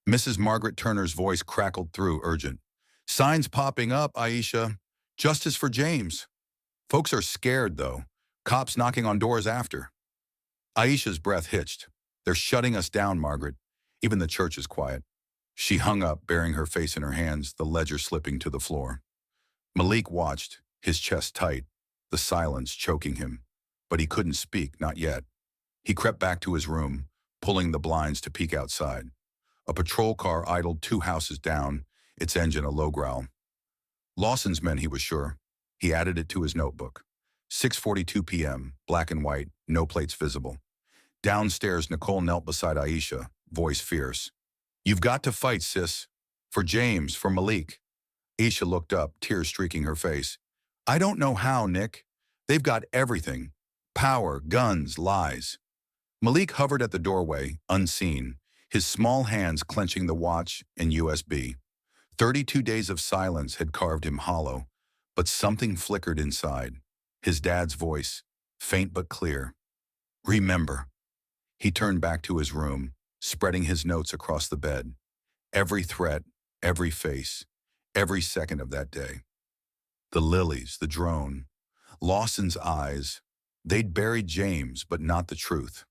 Speaker 1: Mrs. Margaret Turner's voice crackled through, urgent. Signs popping up, Aisha. Justice for James. Folks are scared, though. Cops knocking on doors after. Aisha's breath hitched. They're shutting us down, Margaret. Even the church is quiet. She hung up, burying her face in her hands, the ledger slipping to the floor. Malik watched, his chest tight, the silence choking him. But he couldn't speak, not yet. He crept back to his room, pulling the blinds to peek outside. A patrol car idled 2 houses down, its engine a low growl. Lawson's men, he was sure. He added it to his notebook. 6:42 p.m., black and white, no plates visible. Downstairs, Nicole knelt beside Aisha, voice fierce. You've got to fight, sis. For James, for Malik. Aisha looked up, tears streaking her face. I don't know how, Nick. They've got everything. Power, guns, lies. Malik hovered at the doorway, unseen, his small hands clenching the watch and USB. 32 days of silence had carved him hollow, but something flickered inside. His dad's voice, faint but clear. Remember. He turned back to his room, spreading his notes across the bed. Every threat, every face, every second of that day. The lilies, the drone, Lawson's eyes. They'd buried James, but not the truth.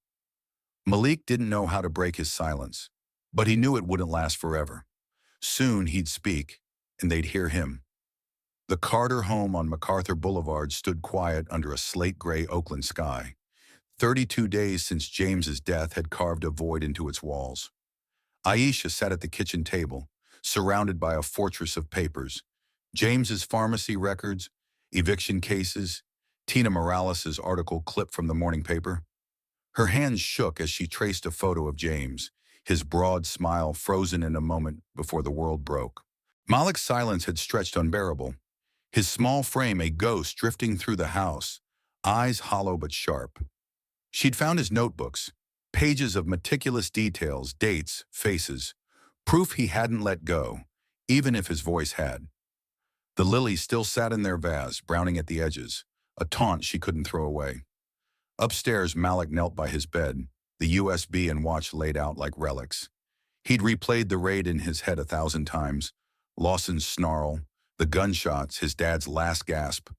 Speaker 1: Malik didn't know how to break his silence, but he knew it wouldn't last forever. Soon he'd speak, and they'd hear him. The Carter home on MacArthur Boulevard stood quiet under a slate-gray Oakland sky. 32 days since James's death had carved a void into its walls. Aisha sat at the kitchen table, surrounded by a fortress of papers. James's pharmacy records, eviction cases, Tina Morales' article clipped from the morning paper. Her hands shook as she traced a photo of James, his broad smile frozen in a moment before the world broke. Malik's silence had stretched unbearable, his small frame a ghost drifting through the house, eyes hollow but sharp. She'd found his notebooks, pages of meticulous details, dates, faces, proof he hadn't let go, even if his voice had. The lilies still sat in their vase, browning at the edges, a taunt she couldn't throw away. Upstairs, Malik knelt by his bed, the USB and watch laid out like relics. He'd replayed the raid in his head 1,000 times, Lawson's snarl, the gunshots, his dad's last gasp.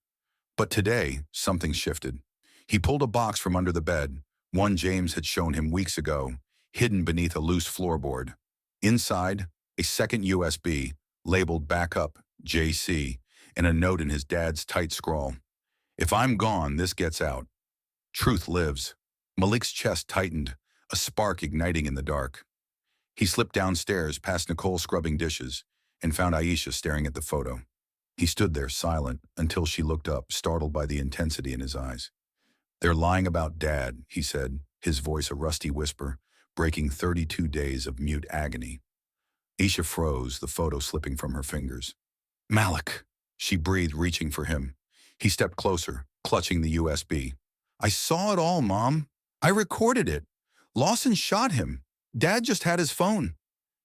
Speaker 1: But today, something shifted. He pulled a box from under the bed, one James had shown him weeks ago, hidden beneath a loose floorboard. Inside, a second USB, labeled Backup, JC, and a note in his dad's tight scrawl. If I'm gone, this gets out. Truth lives. Malik's chest tightened, a spark igniting in the dark. He slipped downstairs past Nicole scrubbing dishes and found Aisha staring at the photo. He stood there silent until she looked up, startled by the intensity in his eyes. They're lying about Dad, he said, his voice a rusty whisper, breaking 32 days of mute agony. Aisha froze, the photo slipping from her fingers. Malik, she breathed, reaching for him. He stepped closer, clutching the USB. I saw it all, Mom. I recorded it. Lawson shot him. Dad just had his phone.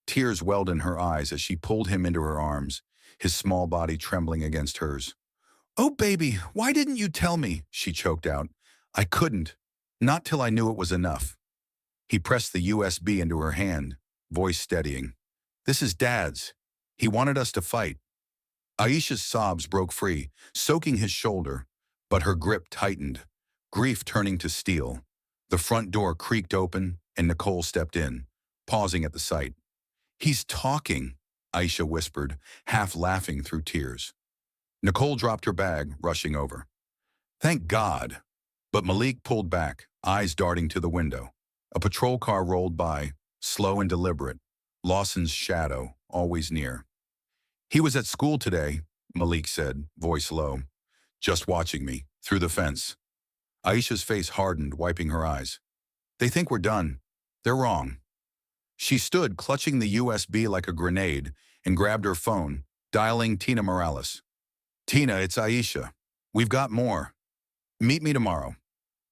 Speaker 1: Tears welled in her eyes as she pulled him into her arms, his small body trembling against hers. Oh, baby, why didn't you tell me? She choked out. I couldn't. Not till I knew it was enough. He pressed the USB into her hand, voice steadying. This is Dad's. He wanted us to fight. Aisha's sobs broke free, soaking his shoulder, but her grip tightened, grief turning to steel. The front door creaked open, and Nicole stepped in, pausing at the sight. He's talking, Aisha whispered, half laughing through tears. Nicole dropped her bag, rushing over. Thank God. But Malik pulled back, eyes darting to the window. A patrol car rolled by, slow and deliberate, Lawson's shadow, always near. He was at school today, Malik said, voice low. Just watching me, through the fence. Aisha's face hardened, wiping her eyes. They think we're done. They're wrong. She stood, clutching the USB like a grenade, and grabbed her phone, dialing Tina Morales. Tina, it's Aisha. We've got more. Meet me tomorrow.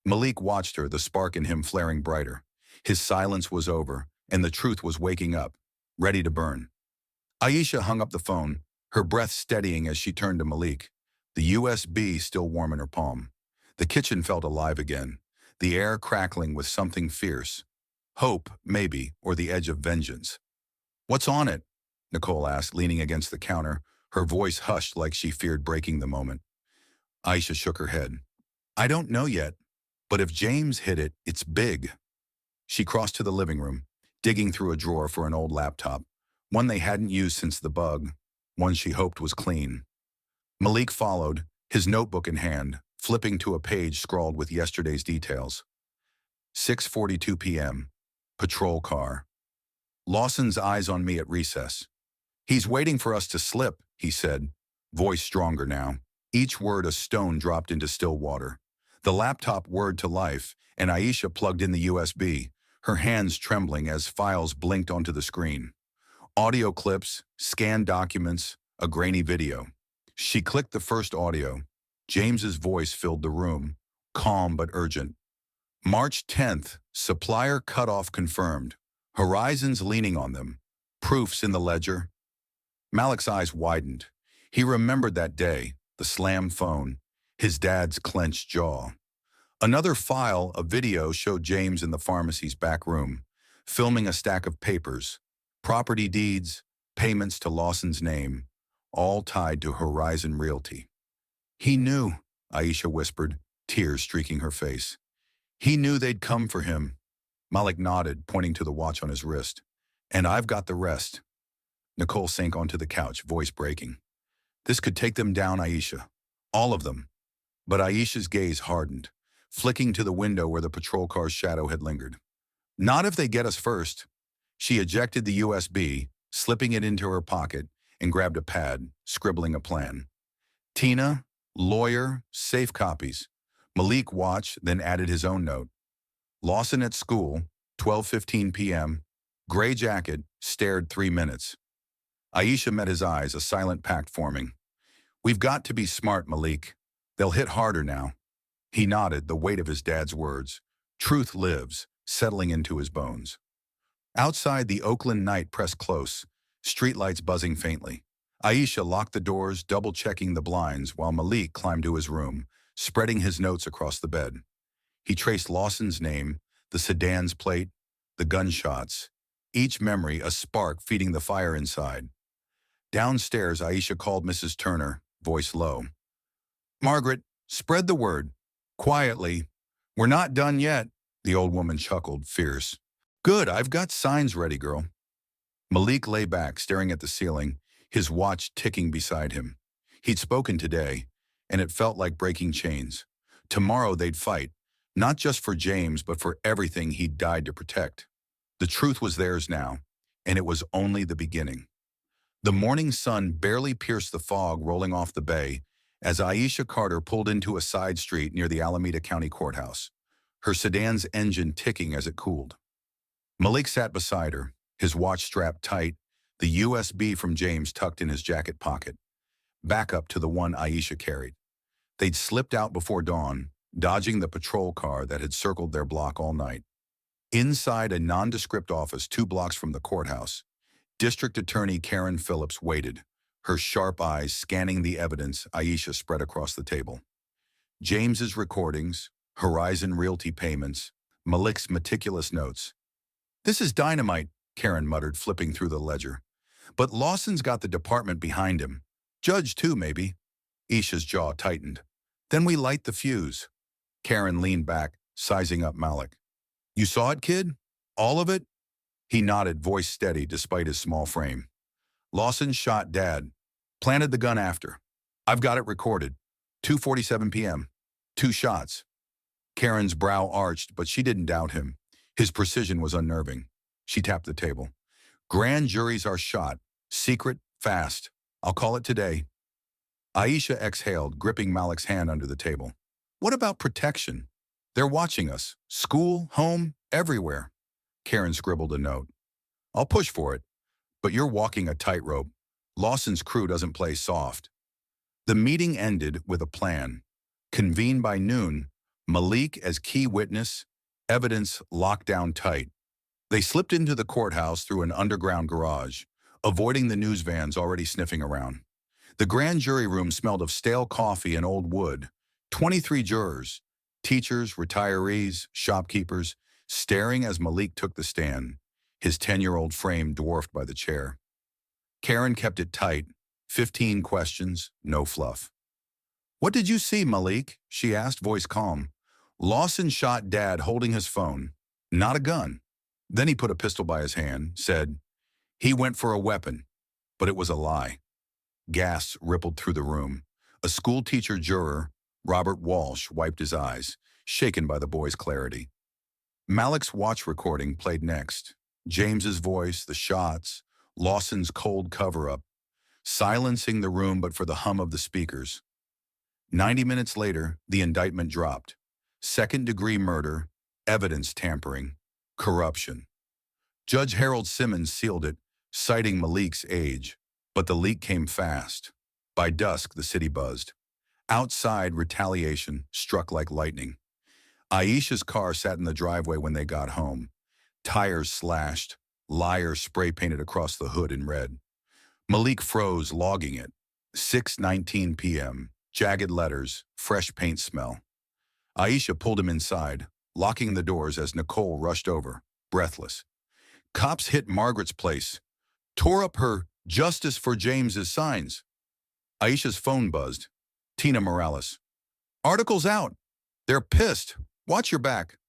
Speaker 1: Malik watched her, the spark in him flaring brighter. His silence was over, and the truth was waking up, ready to burn. Aisha hung up the phone, her breath steadying as she turned to Malik, the USB still warm in her palm. The kitchen felt alive again, the air crackling with something fierce. Hope, maybe, or the edge of vengeance. What's on it? Nicole asked, leaning against the counter, her voice hushed like she feared breaking the moment. Aisha shook her head. I don't know yet, but if James hit it, it's big. She crossed to the living room, digging through a drawer for an old laptop, one they hadn't used since the bug, one she hoped was clean. Malik followed, his notebook in hand, flipping to a page scrawled with yesterday's details. 6:42 p.m. Patrol car. Lawson's eyes on me at recess. He's waiting for us to slip, he said, voice stronger now. Each word a stone dropped into still water. The laptop whirred to life, and Aisha plugged in the USB, her hands trembling as files blinked onto the screen. Audio clips, scanned documents, a grainy video. She clicked the first audio. James's voice filled the room, calm but urgent. March 10th, supplier cutoff confirmed. Horizons leaning on them. Proofs in the ledger. Malik's eyes widened. He remembered that day, the slammed phone, his dad's clenched jaw. Another file, a video, showed James in the pharmacy's back room, filming a stack of papers, property deeds, payments to Lawson's name, all tied to Horizon Realty. He knew, Aisha whispered, tears streaking her face. He knew they'd come for him. Malik nodded, pointing to the watch on his wrist. And I've got the rest. Nicole sank onto the couch, voice breaking. This could take them down, Aisha. All of them. But Aisha's gaze hardened, flicking to the window where the patrol car's shadow had lingered. Not if they get us first. She ejected the USB, slipping it into her pocket, and grabbed a pad, scribbling a plan. Tina, lawyer, safe copies. Malik watched, then added his own note. Lawson at school, 12:15 p.m. Gray jacket, stared 3 minutes. Aisha met his eyes, a silent pact forming. We've got to be smart, Malik. They'll hit harder now. He nodded, the weight of his dad's words. Truth lives, settling into his bones. Outside, the Oakland night pressed close, streetlights buzzing faintly. Aisha locked the doors, double-checking the blinds, while Malik climbed to his room, spreading his notes across the bed. He traced Lawson's name, the sedan's plate, the gunshots, each memory a spark feeding the fire inside. Downstairs, Aisha called Mrs. Turner, voice low. Margaret, spread the word. Quietly. We're not done yet, the old woman chuckled, fierce. Good, I've got signs ready, girl. Malik lay back, staring at the ceiling, his watch ticking beside him. He'd spoken today, and it felt like breaking chains. Tomorrow they'd fight, not just for James, but for everything he'd died to protect. The truth was theirs now, and it was only the beginning. The morning sun barely pierced the fog rolling off the bay as Aisha Carter pulled into a side street near the Alameda County Courthouse, her sedan's engine ticking as it cooled. Malik sat beside her, his watch strapped tight, the USB from James tucked in his jacket pocket, back up to the one Aisha carried. They'd slipped out before dawn, dodging the patrol car that had circled their block all night. Inside a nondescript office 2 blocks from the courthouse, District Attorney Karen Phillips waited, her sharp eyes scanning the evidence Aisha spread across the table. James's recordings, Horizon Realty payments, Malik's meticulous notes. This is dynamite, Karen muttered, flipping through the ledger. But Lawson's got the department behind him. Judge too, maybe. Aisha's jaw tightened. Then we light the fuse. Karen leaned back, sizing up Malik. You saw it, kid? All of it? He nodded, voice steady despite his small frame. Lawson shot Dad. Planted the gun after. I've got it recorded. 2:47 p.m. 2 shots. Karen's brow arched, but she didn't doubt him. His precision was unnerving. She tapped the table. Grand juries are shot. Secret, fast. I'll call it today. Aisha exhaled, gripping Malik's hand under the table. What about protection? They're watching us. School, home, everywhere. Karen scribbled a note. I'll push for it, but you're walking a tightrope. Lawson's crew doesn't play soft. The meeting ended with a plan. Convened by noon, Malik as key witness, evidence locked down tight. They slipped into the courthouse through an underground garage, avoiding the news vans already sniffing around. The grand jury room smelled of stale coffee and old wood. 23 jurors, teachers, retirees, shopkeepers, staring as Malik took the stand, his 10-year-old frame dwarfed by the chair. Karen kept it tight, 15 questions, no fluff. What did you see, Malik? She asked, voice calm. Lawson shot Dad holding his phone, not a gun. Then he put a pistol by his hand, said, he went for a weapon, but it was a lie. Gasps rippled through the room. A school teacher juror, Robert Walsh, wiped his eyes, shaken by the boy's clarity. Malik's watch recording played next. James's voice, the shots, Lawson's cold cover-up. silencing the room but for the hum of the speakers. 90 minutes later, the indictment dropped. Second-degree murder, evidence tampering, corruption. Judge Harold Simmons sealed it, citing Malik's age. But the leak came fast. By dusk, the city buzzed. Outside, retaliation struck like lightning. Aisha's car sat in the driveway when they got home. Tires slashed, liar spray-painted across the hood in red. Malik froze, logging it. 6:19 p.m., jagged letters, fresh paint smell. Aisha pulled him inside, locking the doors as Nicole rushed over, breathless. Cops hit Margaret's place, tore up her "Justice for James's" signs. Aisha's phone buzzed. Tina Morales. "Article's out. They're pissed. Watch your back."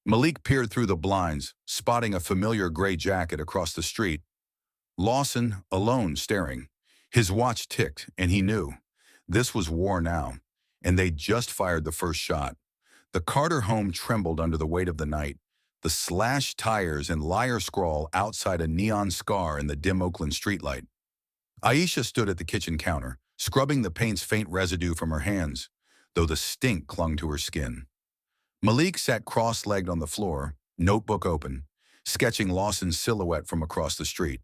Speaker 1: Malik peered through the blinds, spotting a familiar gray jacket across the street. Lawson, alone, staring. His watch ticked, and he knew. This was war now, and they'd just fired the first shot. The Carter home trembled under the weight of the night, the slashed tires and liar scrawl outside a neon scar in the dim Oakland streetlight. Aisha stood at the kitchen counter, scrubbing the paint's faint residue from her hands, though the stink clung to her skin. Malik sat cross-legged on the floor, notebook open, sketching Lawson's silhouette from across the street.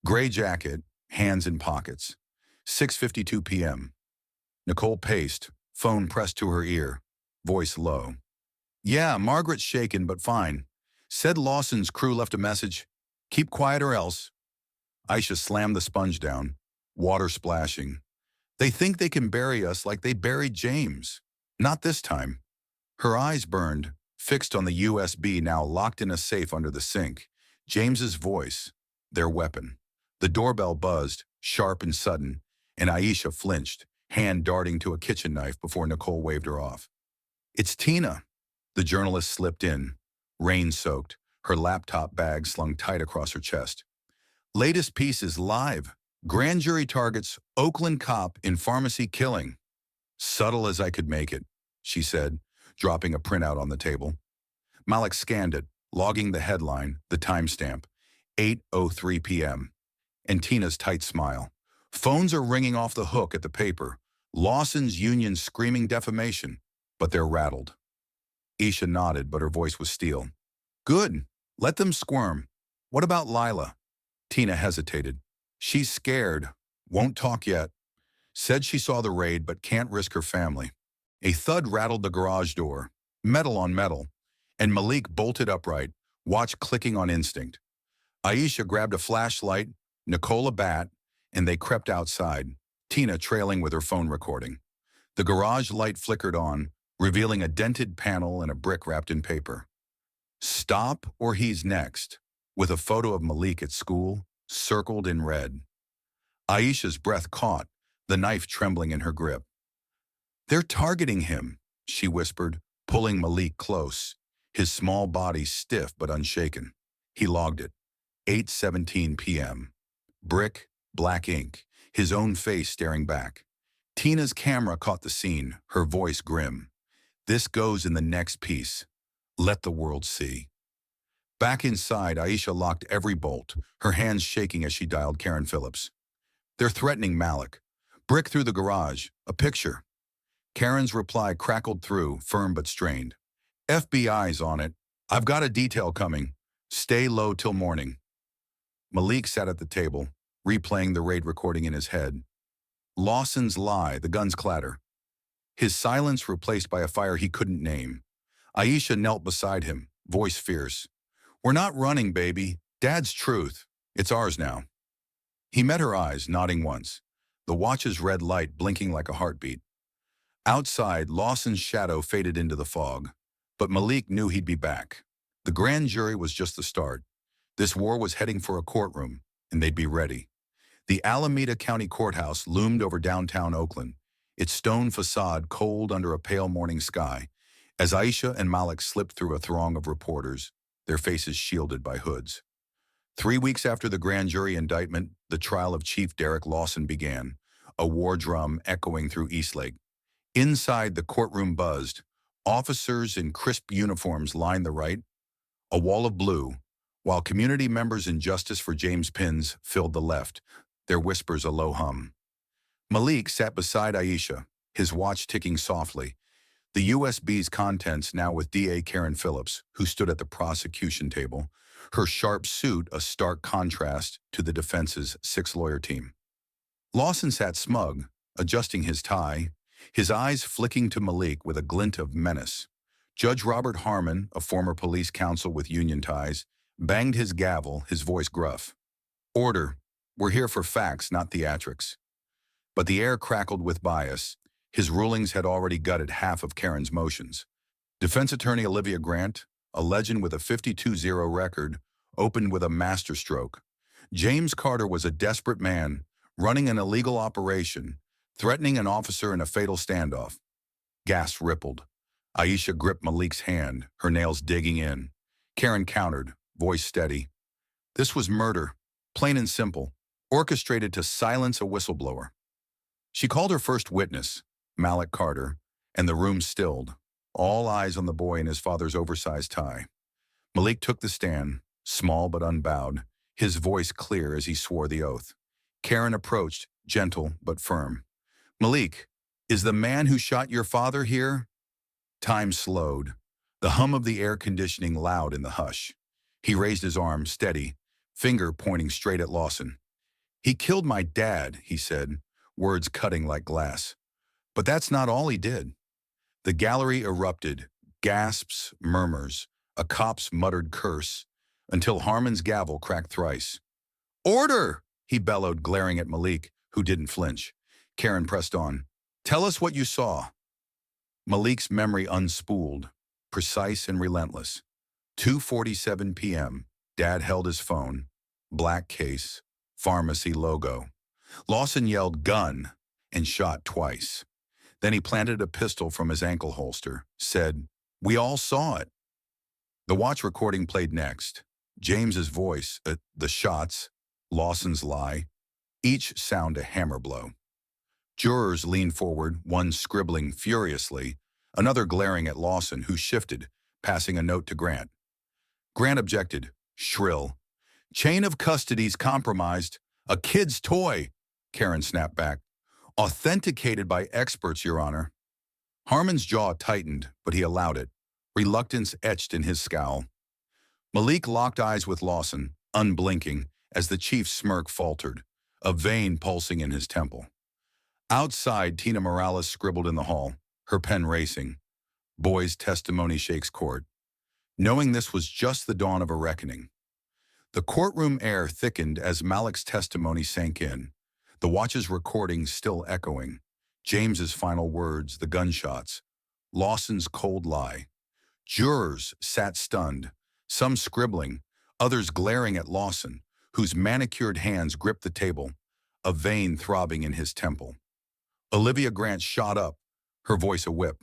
Speaker 1: Gray jacket, hands in pockets. 6:52 p.m. Nicole paced, phone pressed to her ear, voice low. "Yeah, Margaret's shaken, but fine. Said Lawson's crew left a message. Keep quiet or else." Aisha slammed the sponge down, water splashing. "They think they can bury us like they buried James. Not this time." Her eyes burned, fixed on the USB now locked in a safe under the sink. James's voice, their weapon. The doorbell buzzed, sharp and sudden, and Aisha flinched, hand darting to a kitchen knife before Nicole waved her off. "It's Tina." The journalist slipped in, rain-soaked, her laptop bag slung tight across her chest. "Latest piece is live. Grand jury targets Oakland cop in pharmacy killing." "Subtle as I could make it," she said, dropping a printout on the table. Malik scanned it, logging the headline, the timestamp, 8:03 p.m. And Tina's tight smile. "Phones are ringing off the hook at the paper. Lawson's union screaming defamation, but they're rattled." Aisha nodded, but her voice was steel. "Good. Let them squirm. What about Lila?" Tina hesitated. "She's scared. Won't talk yet. Said she saw the raid, but can't risk her family." A thud rattled the garage door, metal on metal, and Malik bolted upright, watch clicking on instinct. Aisha grabbed a flashlight, Nicole a bat, and they crept outside, Tina trailing with her phone recording. The garage light flickered on, revealing a dented panel and a brick wrapped in paper. "Stop or he's next," with a photo of Malik at school, circled in red. Aisha's breath caught, the knife trembling in her grip. "They're targeting him," she whispered, pulling Malik close, his small body stiff but unshaken. He logged it. 8:17 p.m. Brick, black ink, his own face staring back. Tina's camera caught the scene, her voice grim. "This goes in the next piece. Let the world see." Back inside, Aisha locked every bolt, her hands shaking as she dialed Karen Phillips. "They're threatening Malik. Brick through the garage. A picture." Karen's reply crackled through, firm but strained. "FBI's on it. I've got a detail coming. Stay low till morning." Malik sat at the table, replaying the raid recording in his head. Lawson's lie, the gun's clatter. His silence replaced by a fire he couldn't name. Aisha knelt beside him, voice fierce. "We're not running, baby. Dad's truth. It's ours now." He met her eyes, nodding once, the watch's red light blinking like a heartbeat. Outside, Lawson's shadow faded into the fog, but Malik knew he'd be back. The grand jury was just the start. This war was heading for a courtroom, and they'd be ready. The Alameda County Courthouse loomed over downtown Oakland, its stone facade cold under a pale morning sky, as Aisha and Malik slipped through a throng of reporters, their faces shielded by hoods. 3 weeks after the grand jury indictment, the trial of Chief Derek Lawson began, a war drum echoing through Eastlake. Inside, the courtroom buzzed. Officers in crisp uniforms lined the right, a wall of blue, while community members in Justice for James pins filled the left, their whispers a low hum. Malik sat beside Aisha, his watch ticking softly, the USB's contents now with DA Karen Phillips, who stood at the prosecution table, her sharp suit a stark contrast to the defense's six-lawyer team. Lawson sat smug, adjusting his tie, his eyes flicking to Malik with a glint of menace. Judge Robert Harmon, a former police counsel with union ties, banged his gavel, his voice gruff. Order. We're here for facts, not theatrics. But the air crackled with bias. His rulings had already gutted half of Karen's motions. Defense attorney Olivia Grant, a legend with a 52-0 record, opened with a masterstroke. James Carter was a desperate man, running an illegal operation, threatening an officer in a fatal standoff. Gas rippled. Aisha gripped Malik's hand, her nails digging in. Karen countered, voice steady. This was murder, plain and simple, orchestrated to silence a whistleblower. She called her first witness, Malik Carter, and the room stilled, all eyes on the boy in his father's oversized tie. Malik took the stand, small but unbowed, his voice clear as he swore the oath. Karen approached, gentle but firm. Malik, is the man who shot your father here? Time slowed, the hum of the air conditioning loud in the hush. He raised his arm, steady, finger pointing straight at Lawson. He killed my dad, he said, words cutting like glass. But that's not all he did. The gallery erupted, gasps, murmurs, a cop's muttered curse, until Harmon's gavel cracked thrice. Order! He bellowed, glaring at Malik, who didn't flinch. Karen pressed on. Tell us what you saw. Malik's memory unspooled, precise and relentless. 2:47 p.m. Dad held his phone. Black case. Pharmacy logo. Lawson yelled, gun, and shot twice. Then he planted a pistol from his ankle holster, said, we all saw it. The watch recording played next. James's voice, the shots, Lawson's lie, each sound a hammer blow. Jurors leaned forward, one scribbling furiously, another glaring at Lawson, who shifted, passing a note to Grant. Grant objected, shrill. Chain of custody's compromised. A kid's toy, Karen snapped back. Authenticated by experts, Your Honor. Harmon's jaw tightened, but he allowed it, reluctance etched in his scowl. Malik locked eyes with Lawson, unblinking, as the chief's smirk faltered, a vein pulsing in his temple. Outside, Tina Morales scribbled in the hall, her pen racing. Boy's testimony shakes court. Knowing this was just the dawn of a reckoning. The courtroom air thickened as Malik's testimony sank in, the watch's recording still echoing. James's final words, the gunshots. Lawson's cold lie. Jurors sat stunned, some scribbling, others glaring at Lawson, whose manicured hands gripped the table, a vein throbbing in his temple. Olivia Grant shot up, her voice a whip.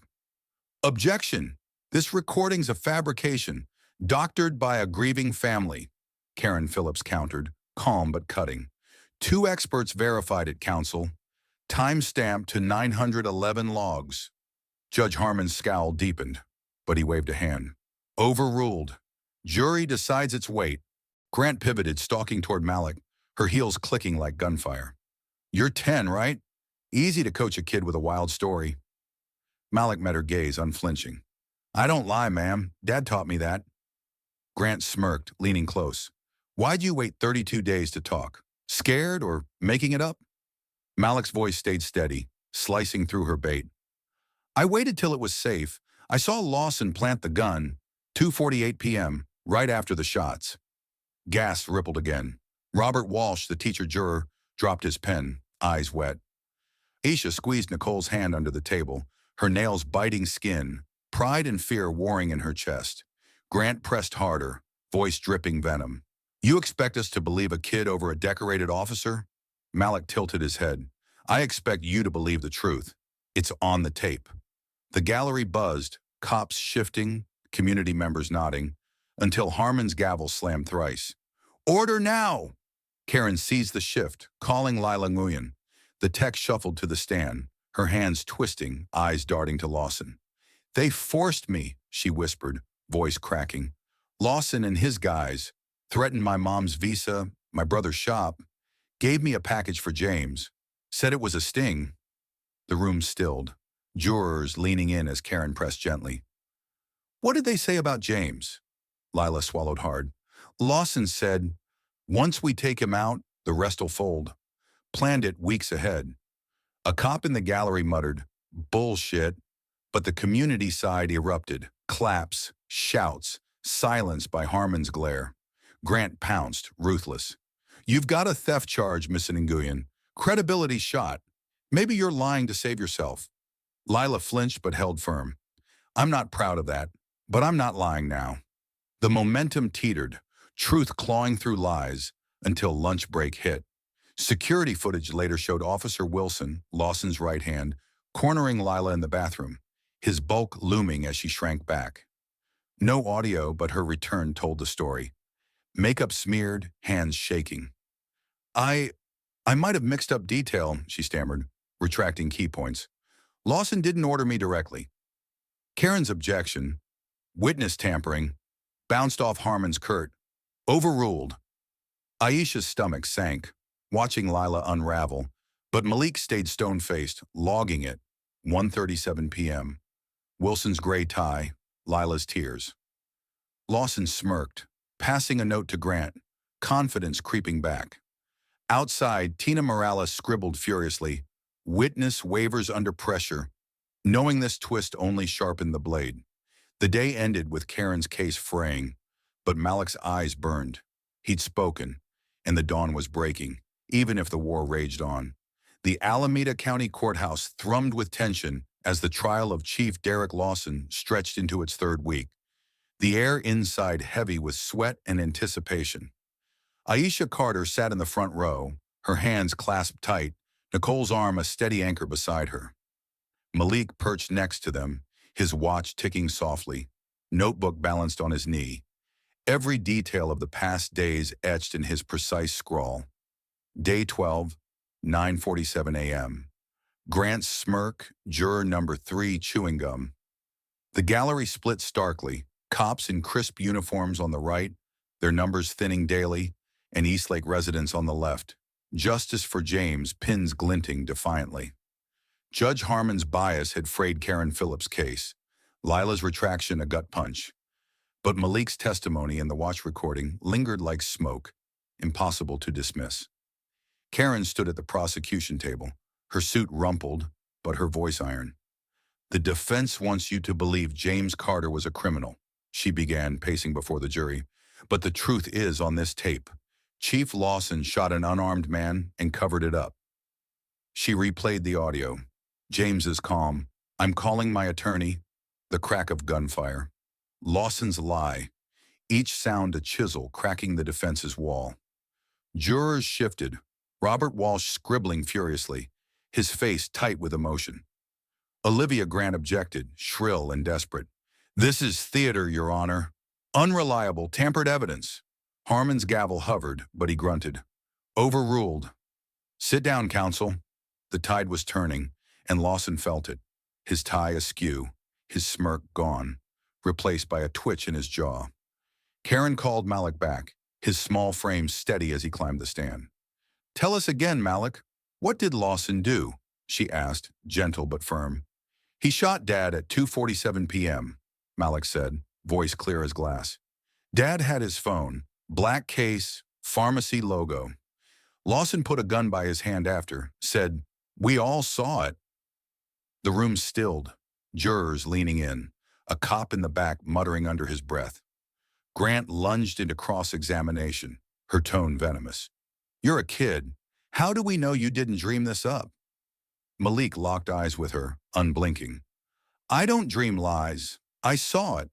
Speaker 1: Objection! This recording's a fabrication, doctored by a grieving family, Karen Phillips countered, calm but cutting. 2 experts verified it, counsel. Time-stamped to 911 logs. Judge Harmon's scowl deepened, but he waved a hand. Overruled. Jury decides its weight. Grant pivoted, stalking toward Malik, her heels clicking like gunfire. You're 10, right? Easy to coach a kid with a wild story. Malik met her gaze, unflinching. I don't lie, ma'am. Dad taught me that. Grant smirked, leaning close. Why'd you wait 32 days to talk? Scared or making it up? Malik's voice stayed steady, slicing through her bait. I waited till it was safe. I saw Lawson plant the gun, 2:48 p.m., right after the shots. Gas rippled again. Robert Walsh, the teacher juror, dropped his pen, eyes wet. Aisha squeezed Nicole's hand under the table, her nails biting skin, pride and fear warring in her chest. Grant pressed harder, voice dripping venom. You expect us to believe a kid over a decorated officer? Malik tilted his head. I expect you to believe the truth. It's on the tape. The gallery buzzed, cops shifting, community members nodding, until Harmon's gavel slammed thrice. Order now! Karen seized the shift, calling Lila Nguyen. The tech shuffled to the stand, her hands twisting, eyes darting to Lawson. They forced me, she whispered, voice cracking. Lawson and his guys threatened my mom's visa, my brother's shop. Gave me a package for James. Said it was a sting. The room stilled. Jurors leaning in as Karen pressed gently. What did they say about James? Lila swallowed hard. Lawson said, once we take him out, the rest will fold. Planned it weeks ahead. A cop in the gallery muttered, bullshit, but the community side erupted. Claps, shouts, silenced by Harmon's glare. Grant pounced, ruthless. You've got a theft charge, Miss Nguyen. Credibility shot. Maybe you're lying to save yourself. Lila flinched but held firm. I'm not proud of that, but I'm not lying now. The momentum teetered, truth clawing through lies, until lunch break hit. Security footage later showed Officer Wilson, Lawson's right hand, cornering Lila in the bathroom, his bulk looming as she shrank back. No audio, but her return told the story. Makeup smeared, hands shaking. I might have mixed up detail, she stammered, retracting key points. Lawson didn't order me directly. Karen's objection, witness tampering, bounced off Harmon's curt, overruled. Aisha's stomach sank, watching Lila unravel, but Malik stayed stone-faced, logging it. 1:37 p.m. Wilson's gray tie, Lila's tears. Lawson smirked, passing a note to Grant, confidence creeping back. Outside, Tina Morales scribbled furiously, witness wavers under pressure. Knowing this twist only sharpened the blade. The day ended with Karen's case fraying, but Malik's eyes burned. He'd spoken, and the dawn was breaking, even if the war raged on. The Alameda County Courthouse thrummed with tension as the trial of Chief Derek Lawson stretched into its third week. The air inside heavy with sweat and anticipation. Aisha Carter sat in the front row, her hands clasped tight, Nicole's arm a steady anchor beside her. Malik perched next to them, his watch ticking softly, notebook balanced on his knee. Every detail of the past days etched in his precise scrawl. Day 12, 9:47 a.m. Grant's smirk, juror number 3 chewing gum. The gallery split starkly, cops in crisp uniforms on the right, their numbers thinning daily, and Eastlake residents on the left. Justice for James, pins glinting defiantly. Judge Harmon's bias had frayed Karen Phillips' case. Lila's retraction a gut punch. But Malik's testimony in the watch recording lingered like smoke, impossible to dismiss. Karen stood at the prosecution table, her suit rumpled, but her voice iron. The defense wants you to believe James Carter was a criminal, she began, pacing before the jury. But the truth is on this tape. Chief Lawson shot an unarmed man and covered it up. She replayed the audio. James is calm. I'm calling my attorney. The crack of gunfire. Lawson's lie. Each sound a chisel cracking the defense's wall. Jurors shifted. Robert Walsh scribbling furiously, his face tight with emotion. Olivia Grant objected, shrill and desperate. This is theater, Your Honor. Unreliable, tampered evidence. Harmon's gavel hovered, but he grunted. Overruled. Sit down, counsel. The tide was turning, and Lawson felt it. His tie askew, his smirk gone, replaced by a twitch in his jaw. Karen called Malik back, his small frame steady as he climbed the stand. Tell us again, Malik. What did Lawson do? She asked, gentle but firm. He shot Dad at 2:47 p.m., Malik said, voice clear as glass. Dad had his phone, black case, pharmacy logo. Lawson put a gun by his hand after, said, we all saw it. The room stilled, jurors leaning in, a cop in the back muttering under his breath. Grant lunged into cross-examination, her tone venomous. You're a kid. How do we know you didn't dream this up? Malik locked eyes with her, unblinking. I don't dream lies. I saw it.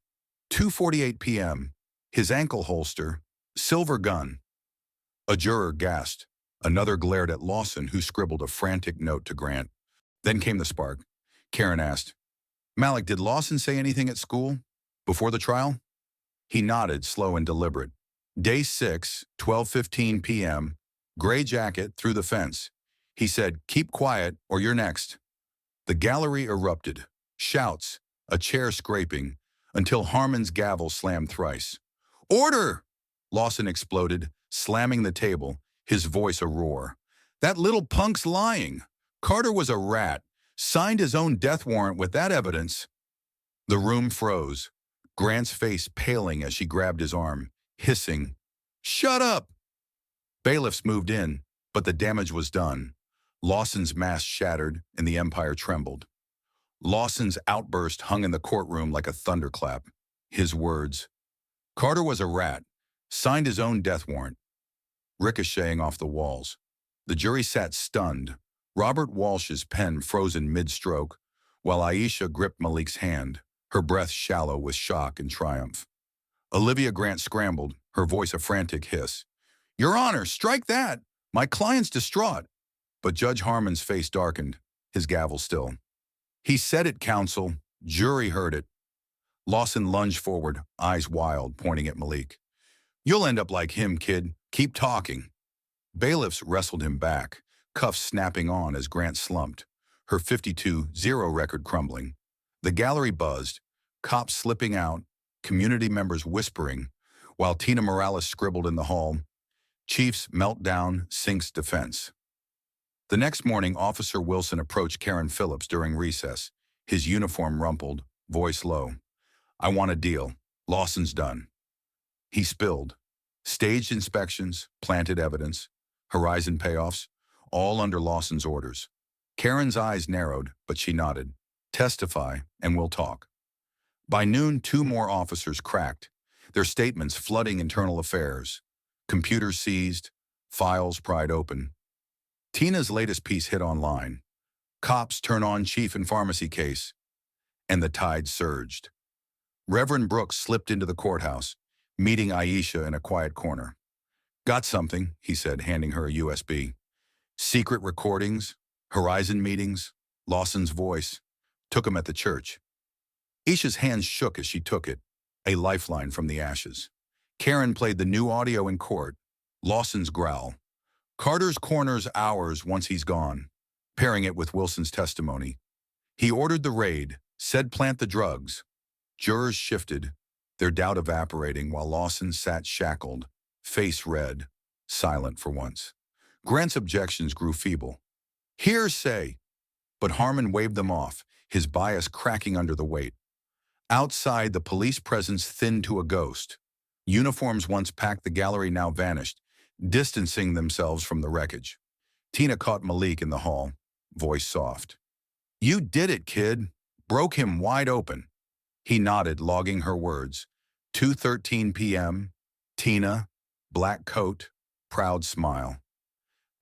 Speaker 1: 2:48 p.m. His ankle holster, silver gun. A juror gasped. Another glared at Lawson, who scribbled a frantic note to Grant. Then came the spark. Karen asked, Malik, did Lawson say anything at school? Before the trial? He nodded, slow and deliberate. Day 6, 12:15 p.m., gray jacket through the fence. He said, keep quiet or you're next. The gallery erupted. Shouts, a chair scraping, until Harmon's gavel slammed thrice. Order! Lawson exploded, slamming the table, his voice a roar. That little punk's lying. Carter was a rat, signed his own death warrant with that evidence. The room froze, Grant's face paling as she grabbed his arm, hissing, "Shut up!" Bailiffs moved in, but the damage was done. Lawson's mask shattered and the empire trembled. Lawson's outburst hung in the courtroom like a thunderclap. His words, "Carter was a rat, signed his own death warrant," ricocheting off the walls. The jury sat stunned, Robert Walsh's pen frozen mid-stroke, while Aisha gripped Malik's hand, her breath shallow with shock and triumph. Olivia Grant scrambled, her voice a frantic hiss. "Your Honor, strike that! My client's distraught." But Judge Harmon's face darkened, his gavel still. "He said it, counsel. Jury heard it." Lawson lunged forward, eyes wild, pointing at Malik. "You'll end up like him, kid. Keep talking." Bailiffs wrestled him back, cuffs snapping on as Grant slumped, her 52-0 record crumbling. The gallery buzzed, cops slipping out, community members whispering, while Tina Morales scribbled in the hall, "Chief's meltdown sinks defense." The next morning, Officer Wilson approached Karen Phillips during recess, his uniform rumpled, voice low. "I want a deal. Lawson's done." He spilled. Staged inspections, planted evidence, horizon payoffs, all under Lawson's orders. Karen's eyes narrowed, but she nodded. "Testify, and we'll talk." By noon, 2 more officers cracked, their statements flooding internal affairs. Computers seized, files pried open. Tina's latest piece hit online. Cops turn on chief and pharmacy case. And the tide surged. Reverend Brooks slipped into the courthouse, meeting Aisha in a quiet corner. "Got something," he said, handing her a USB. "Secret recordings, horizon meetings, Lawson's voice. Took him at the church." Aisha's hands shook as she took it, a lifeline from the ashes. Karen played the new audio in court, Lawson's growl. "Carter's corner's ours once he's gone," pairing it with Wilson's testimony. "He ordered the raid, said plant the drugs." Jurors shifted, their doubt evaporating while Lawson sat shackled, face red, silent for once. Grant's objections grew feeble. "Hearsay!" But Harmon waved them off, his bias cracking under the weight. Outside, the police presence thinned to a ghost. Uniforms once packed the gallery now vanished, distancing themselves from the wreckage. Tina caught Malik in the hall, voice soft. "You did it, kid. Broke him wide open." He nodded, logging her words. 2:13 p.m., Tina, black coat, proud smile.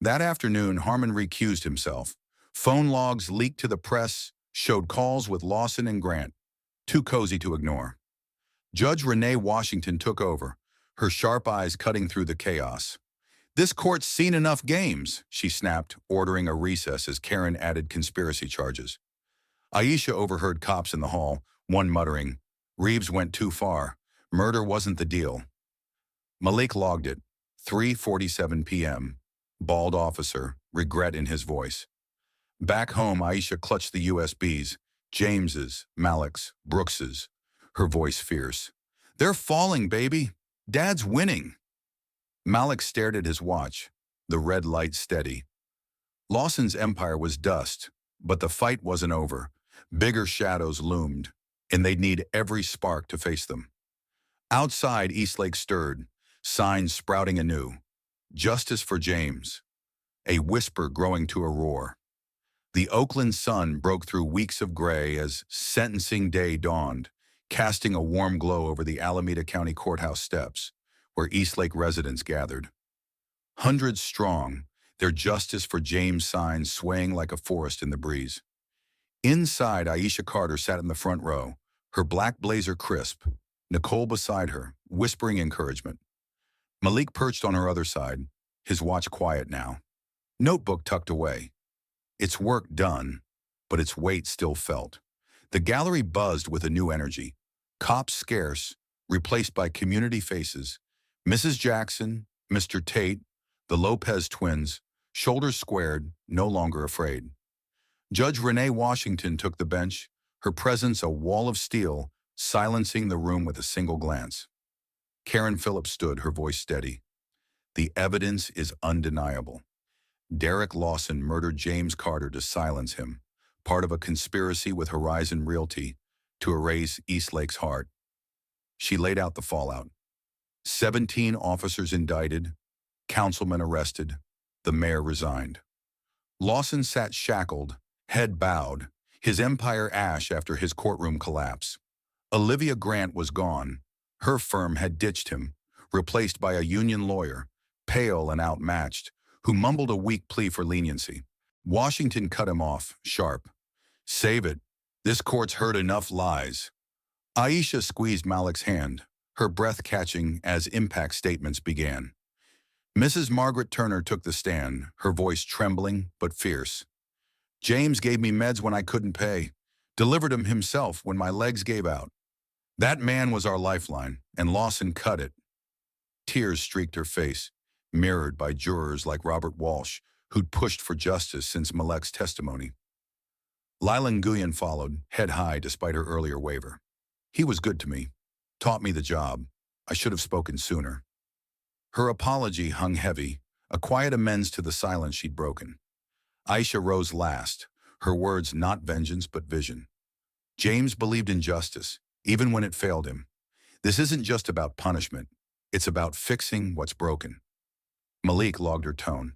Speaker 1: That afternoon, Harmon recused himself. Phone logs leaked to the press, showed calls with Lawson and Grant, too cozy to ignore. Judge Renee Washington took over, her sharp eyes cutting through the chaos. "This court's seen enough games," she snapped, ordering a recess as Karen added conspiracy charges. Aisha overheard cops in the hall, one muttering, "Reeves went too far. Murder wasn't the deal." Malik logged it, 3:47 p.m., bald officer, regret in his voice. Back home, Aisha clutched the USBs, James's, Malik's, Brooks's, her voice fierce. "They're falling, baby. Dad's winning." Malik stared at his watch, the red light steady. Lawson's empire was dust, but the fight wasn't over. Bigger shadows loomed, and they'd need every spark to face them. Outside, Eastlake stirred, signs sprouting anew. "Justice for James," a whisper growing to a roar. The Oakland sun broke through weeks of gray as sentencing day dawned, casting a warm glow over the Alameda County Courthouse steps, where Eastlake residents gathered. Hundreds strong, their "Justice for James" signs swaying like a forest in the breeze. Inside, Aisha Carter sat in the front row, her black blazer crisp, Nicole beside her, whispering encouragement. Malik perched on her other side, his watch quiet now, notebook tucked away. Its work done, but its weight still felt. The gallery buzzed with a new energy. Cops scarce, replaced by community faces. Mrs. Jackson, Mr. Tate, the Lopez twins, shoulders squared, no longer afraid. Judge Renee Washington took the bench, her presence a wall of steel, silencing the room with a single glance. Karen Phillips stood, her voice steady. The evidence is undeniable. Derek Lawson murdered James Carter to silence him, part of a conspiracy with Horizon Realty to erase Eastlake's heart. She laid out the fallout. 17 officers indicted, councilmen arrested, the mayor resigned. Lawson sat shackled, head bowed, his empire ash after his courtroom collapse. Olivia Grant was gone. Her firm had ditched him, replaced by a union lawyer, pale and outmatched, who mumbled a weak plea for leniency. Washington cut him off, sharp. Save it. This court's heard enough lies. Aisha squeezed Malik's hand, her breath catching as impact statements began. Mrs. Margaret Turner took the stand, her voice trembling but fierce. James gave me meds when I couldn't pay, delivered them himself when my legs gave out. That man was our lifeline, and Lawson cut it. Tears streaked her face, mirrored by jurors like Robert Walsh, who'd pushed for justice since Malik's testimony. Lila Nguyen followed, head high despite her earlier waiver. He was good to me, taught me the job. I should have spoken sooner. Her apology hung heavy, a quiet amends to the silence she'd broken. Aisha rose last, her words not vengeance but vision. James believed in justice, even when it failed him. This isn't just about punishment. It's about fixing what's broken. Malik logged her tone.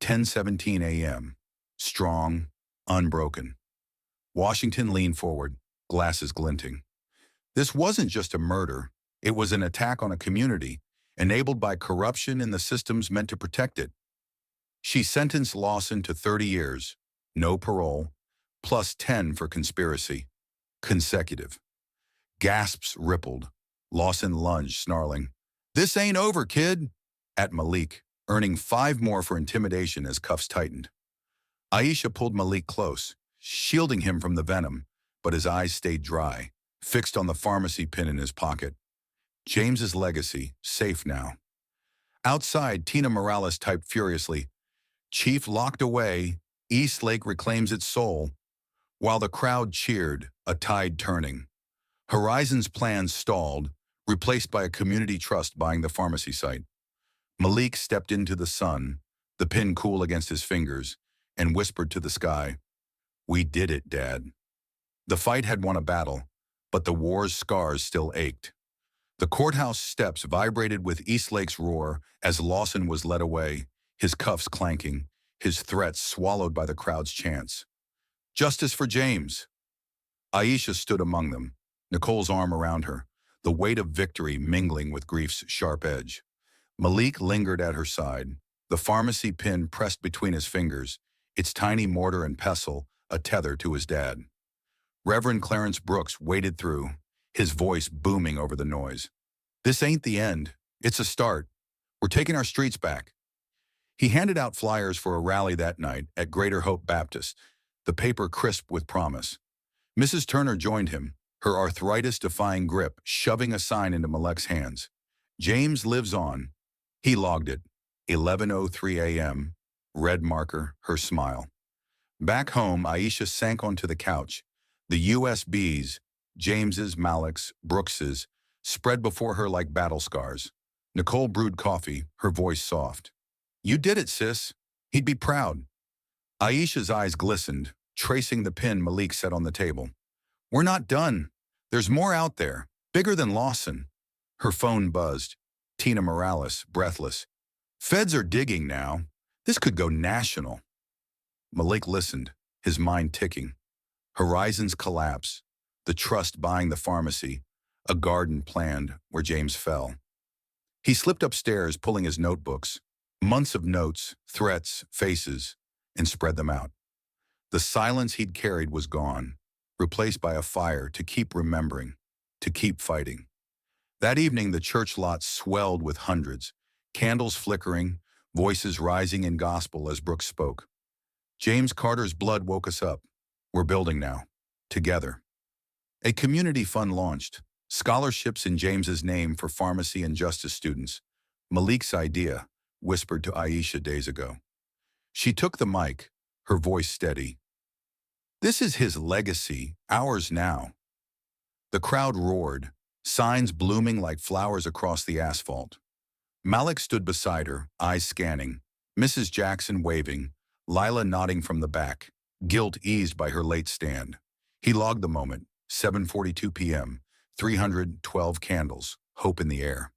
Speaker 1: 10:17 a.m. Strong, unbroken. Washington leaned forward, glasses glinting. This wasn't just a murder. It was an attack on a community, enabled by corruption in the systems meant to protect it. She sentenced Lawson to 30 years, no parole, plus 10 for conspiracy. Consecutive. Gasps rippled. Lawson lunged, snarling, "This ain't over, kid!" at Malik, earning 5 more for intimidation as cuffs tightened. Aisha pulled Malik close, shielding him from the venom, but his eyes stayed dry, fixed on the pharmacy pin in his pocket. James's legacy, safe now. Outside, Tina Morales typed furiously, "Chief locked away, Eastlake reclaims its soul," while the crowd cheered, a tide turning. Horizon's plans stalled, replaced by a community trust buying the pharmacy site. Malik stepped into the sun, the pin cool against his fingers, and whispered to the sky, "We did it, Dad." The fight had won a battle, but the war's scars still ached. The courthouse steps vibrated with Eastlake's roar as Lawson was led away, his cuffs clanking, his threats swallowed by the crowd's chants. "Justice for James!" Aisha stood among them, Nicole's arm around her, the weight of victory mingling with grief's sharp edge. Malik lingered at her side, the pharmacy pin pressed between his fingers, its tiny mortar and pestle a tether to his dad. Reverend Clarence Brooks waded through, his voice booming over the noise. "This ain't the end. It's a start. We're taking our streets back." He handed out flyers for a rally that night at Greater Hope Baptist, the paper crisp with promise. Mrs. Turner joined him, her arthritis-defying grip shoving a sign into Malik's hands. "James lives on." He logged it. 11:03 a.m. Red marker, her smile. Back home, Aisha sank onto the couch. The USBs, James's, Malik's, Brooks's, spread before her like battle scars. Nicole brewed coffee, her voice soft. "You did it, sis. He'd be proud." Aisha's eyes glistened, tracing the pin Malik set on the table. "We're not done. There's more out there, bigger than Lawson." Her phone buzzed. Tina Morales, breathless. "Feds are digging now. This could go national." Malik listened, his mind ticking. Horizon's collapse, the trust buying the pharmacy, a garden planned where James fell. He slipped upstairs, pulling his notebooks, months of notes, threats, faces, and spread them out. The silence he'd carried was gone, replaced by a fire to keep remembering, to keep fighting. That evening, the church lot swelled with hundreds, candles flickering, voices rising in gospel as Brooks spoke. "James Carter's blood woke us up. We're building now, together." A community fund launched, scholarships in James's name for pharmacy and justice students. Malik's idea, whispered to Aisha days ago. She took the mic, her voice steady. "This is his legacy, ours now." The crowd roared, signs blooming like flowers across the asphalt. Malik stood beside her, eyes scanning, Mrs. Jackson waving, Lila nodding from the back, guilt eased by her late stand. He logged the moment, 7:42 p.m., 312 candles, hope in the air.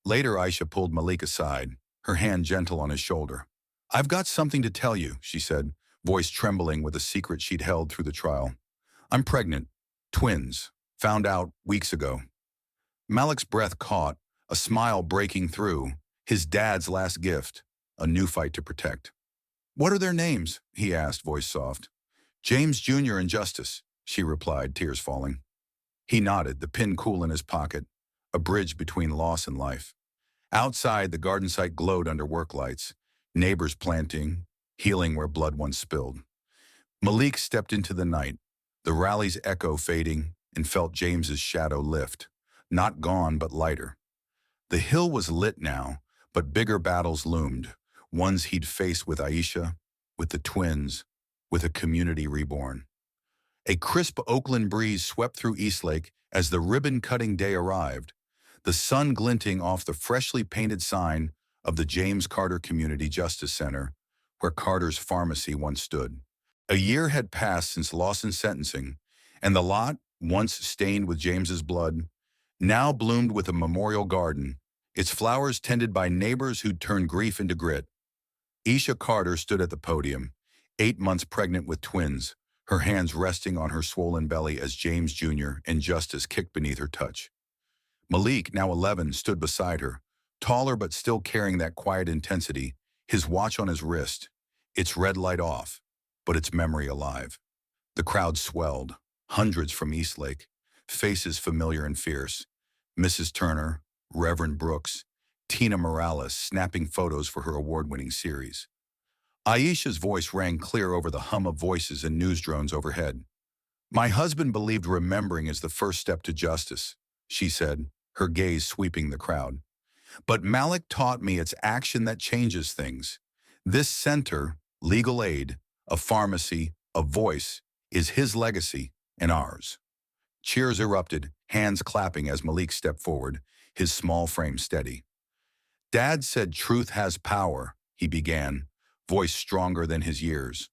Speaker 1: Later, Aisha pulled Malik aside, her hand gentle on his shoulder. "I've got something to tell you," she said, voice trembling with a secret she'd held through the trial. "I'm pregnant. Twins. Found out weeks ago." Malik's breath caught, a smile breaking through. His dad's last gift, a new fight to protect. "What are their names?" he asked, voice soft. "James Jr. and Justice," she replied, tears falling. He nodded, the pin cool in his pocket, a bridge between loss and life. Outside, the garden site glowed under work lights, neighbors planting, healing where blood once spilled. Malik stepped into the night, the rally's echo fading, and felt James's shadow lift. Not gone, but lighter. The hill was lit now, but bigger battles loomed, ones he'd face with Aisha, with the twins, with a community reborn. A crisp Oakland breeze swept through Eastlake as the ribbon-cutting day arrived, the sun glinting off the freshly painted sign of the James Carter Community Justice Center, where Carter's pharmacy once stood. A year had passed since Lawson's sentencing, and the lot, once stained with James's blood, now bloomed with a memorial garden, its flowers tended by neighbors who'd turned grief into grit. Aisha Carter stood at the podium, 8 months pregnant with twins, her hands resting on her swollen belly as James Jr. and Justice kicked beneath her touch. Malik, now 11, stood beside her, taller but still carrying that quiet intensity, his watch on his wrist, its red light off, but its memory alive. The crowd swelled, hundreds from Eastlake, faces familiar and fierce. Mrs. Turner, Reverend Brooks, Tina Morales snapping photos for her award-winning series. Aisha's voice rang clear over the hum of voices and news drones overhead. "My husband believed remembering is the first step to justice," she said, her gaze sweeping the crowd. "But Malik taught me it's action that changes things. This center, legal aid, a pharmacy, a voice, is his legacy and ours." Cheers erupted, hands clapping as Malik stepped forward, his small frame steady. "Dad said truth has power," he began, voice stronger than his years.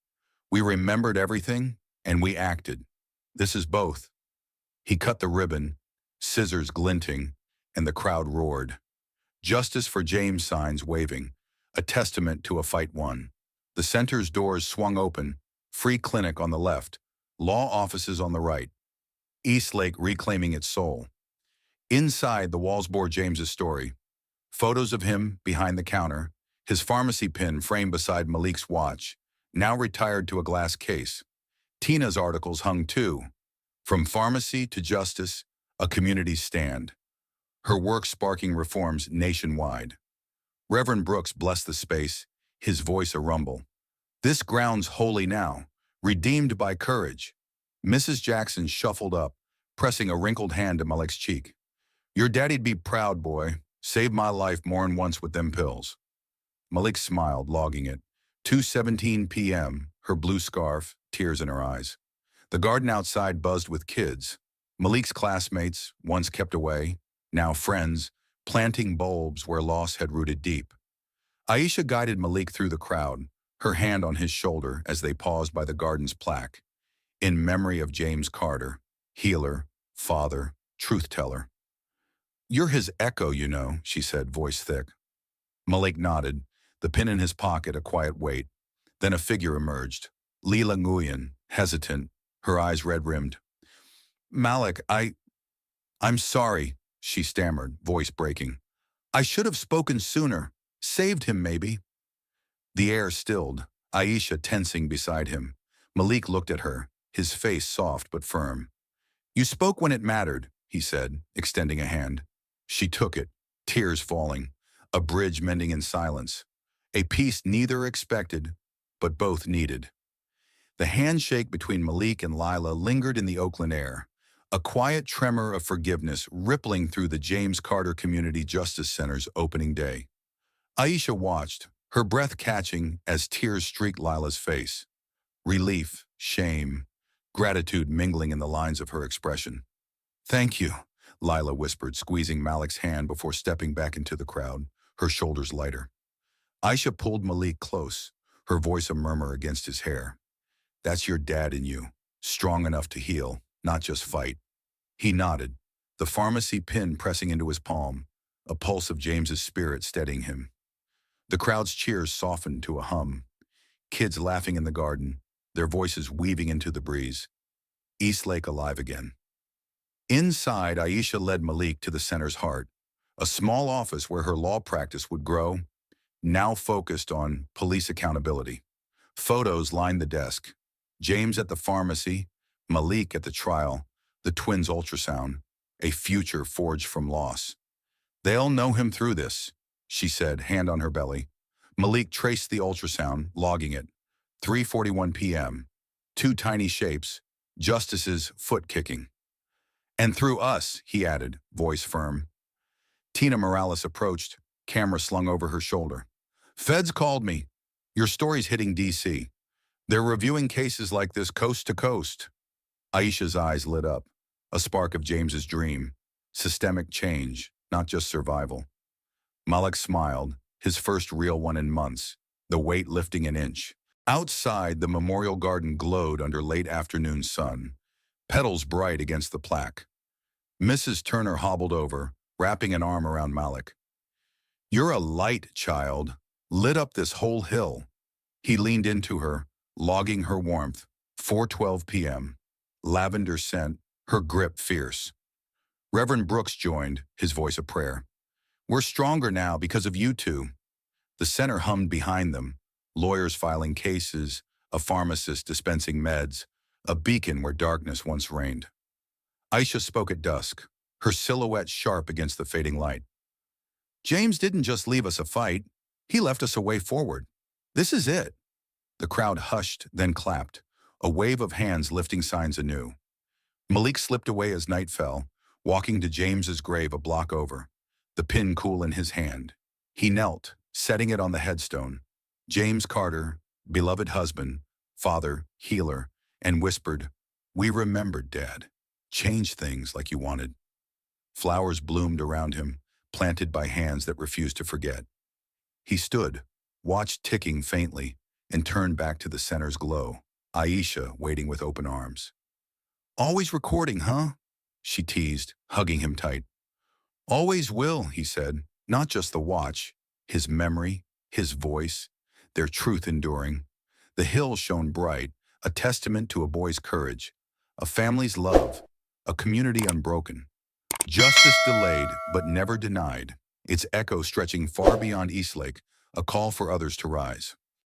Speaker 1: "We remembered everything, and we acted. This is both." He cut the ribbon, scissors glinting, and the crowd roared. Justice for James signs waving, a testament to a fight won. The center's doors swung open, free clinic on the left, law offices on the right. Eastlake reclaiming its soul. Inside, the walls bore James's story. Photos of him behind the counter, his pharmacy pin framed beside Malik's watch, now retired to a glass case. Tina's articles hung too. From pharmacy to justice, a community stand. Her work sparking reforms nationwide. Reverend Brooks blessed the space, his voice a rumble. "This ground's holy now, redeemed by courage." Mrs. Jackson shuffled up, pressing a wrinkled hand to Malik's cheek. "Your daddy'd be proud, boy. Saved my life more'n once with them pills." Malik smiled, logging it. 2:17 p.m., her blue scarf, tears in her eyes. The garden outside buzzed with kids. Malik's classmates, once kept away, now friends, planting bulbs where loss had rooted deep. Aisha guided Malik through the crowd, her hand on his shoulder as they paused by the garden's plaque. "In memory of James Carter, healer, father, truth-teller." "You're his echo, you know," she said, voice thick. Malik nodded, the pin in his pocket a quiet weight. Then a figure emerged. Lila Nguyen, hesitant, her eyes red-rimmed. "Malik, I'm sorry," she stammered, voice breaking. "I should have spoken sooner. Saved him, maybe." The air stilled, Aisha tensing beside him. Malik looked at her, his face soft but firm. "You spoke when it mattered," he said, extending a hand. She took it, tears falling, a bridge mending in silence. A peace neither expected, but both needed. The handshake between Malik and Lila lingered in the Oakland air, a quiet tremor of forgiveness rippling through the James Carter Community Justice Center's opening day. Aisha watched, her breath catching as tears streaked Lila's face. Relief, shame, gratitude mingling in the lines of her expression. "Thank you," Lila whispered, squeezing Malik's hand before stepping back into the crowd, her shoulders lighter. Aisha pulled Malik close, her voice a murmur against his hair. That's your dad in you, strong enough to heal, not just fight. He nodded, the pharmacy pin pressing into his palm, a pulse of James's spirit steadying him. The crowd's cheers softened to a hum, kids laughing in the garden, their voices weaving into the breeze. Eastlake alive again. Inside, Aisha led Malik to the center's heart, a small office where her law practice would grow, now focused on police accountability. Photos lined the desk. James at the pharmacy, Malik at the trial, the twins' ultrasound, a future forged from loss. They'll know him through this, she said, hand on her belly. Malik traced the ultrasound, logging it. 3:41 p.m. Two tiny shapes, justice's foot kicking. And through us, he added, voice firm. Tina Morales approached, camera slung over her shoulder. Feds called me. Your story's hitting D.C. They're reviewing cases like this coast to coast. Aisha's eyes lit up, a spark of James's dream. Systemic change, not just survival. Malik smiled, his first real one in months, the weight lifting an inch. Outside, the memorial garden glowed under late afternoon sun, petals bright against the plaque. Mrs. Turner hobbled over, wrapping an arm around Malik. You're a light, child, lit up this whole hill. He leaned into her, logging her warmth. 4:12 p.m. Lavender scent, her grip fierce. Reverend Brooks joined, his voice a prayer. We're stronger now because of you two. The center hummed behind them, lawyers filing cases, a pharmacist dispensing meds, a beacon where darkness once reigned. Aisha spoke at dusk, her silhouette sharp against the fading light. James didn't just leave us a fight, he left us a way forward. This is it. The crowd hushed, then clapped, a wave of hands lifting signs anew. Malik slipped away as night fell, walking to James's grave a block over, the pin cool in his hand. He knelt, setting it on the headstone. James Carter, beloved husband, father, healer, and whispered, We remembered, Dad. Change things like you wanted. Flowers bloomed around him, planted by hands that refused to forget. He stood, watched ticking faintly, and turned back to the center's glow, Aisha waiting with open arms. Always recording, huh? She teased, hugging him tight. Always will, he said, not just the watch, his memory, his voice, their truth enduring. The hill shone bright, a testament to a boy's courage, a family's love, a community unbroken. Justice delayed, but never denied, its echo stretching far beyond Eastlake, a call for others to rise.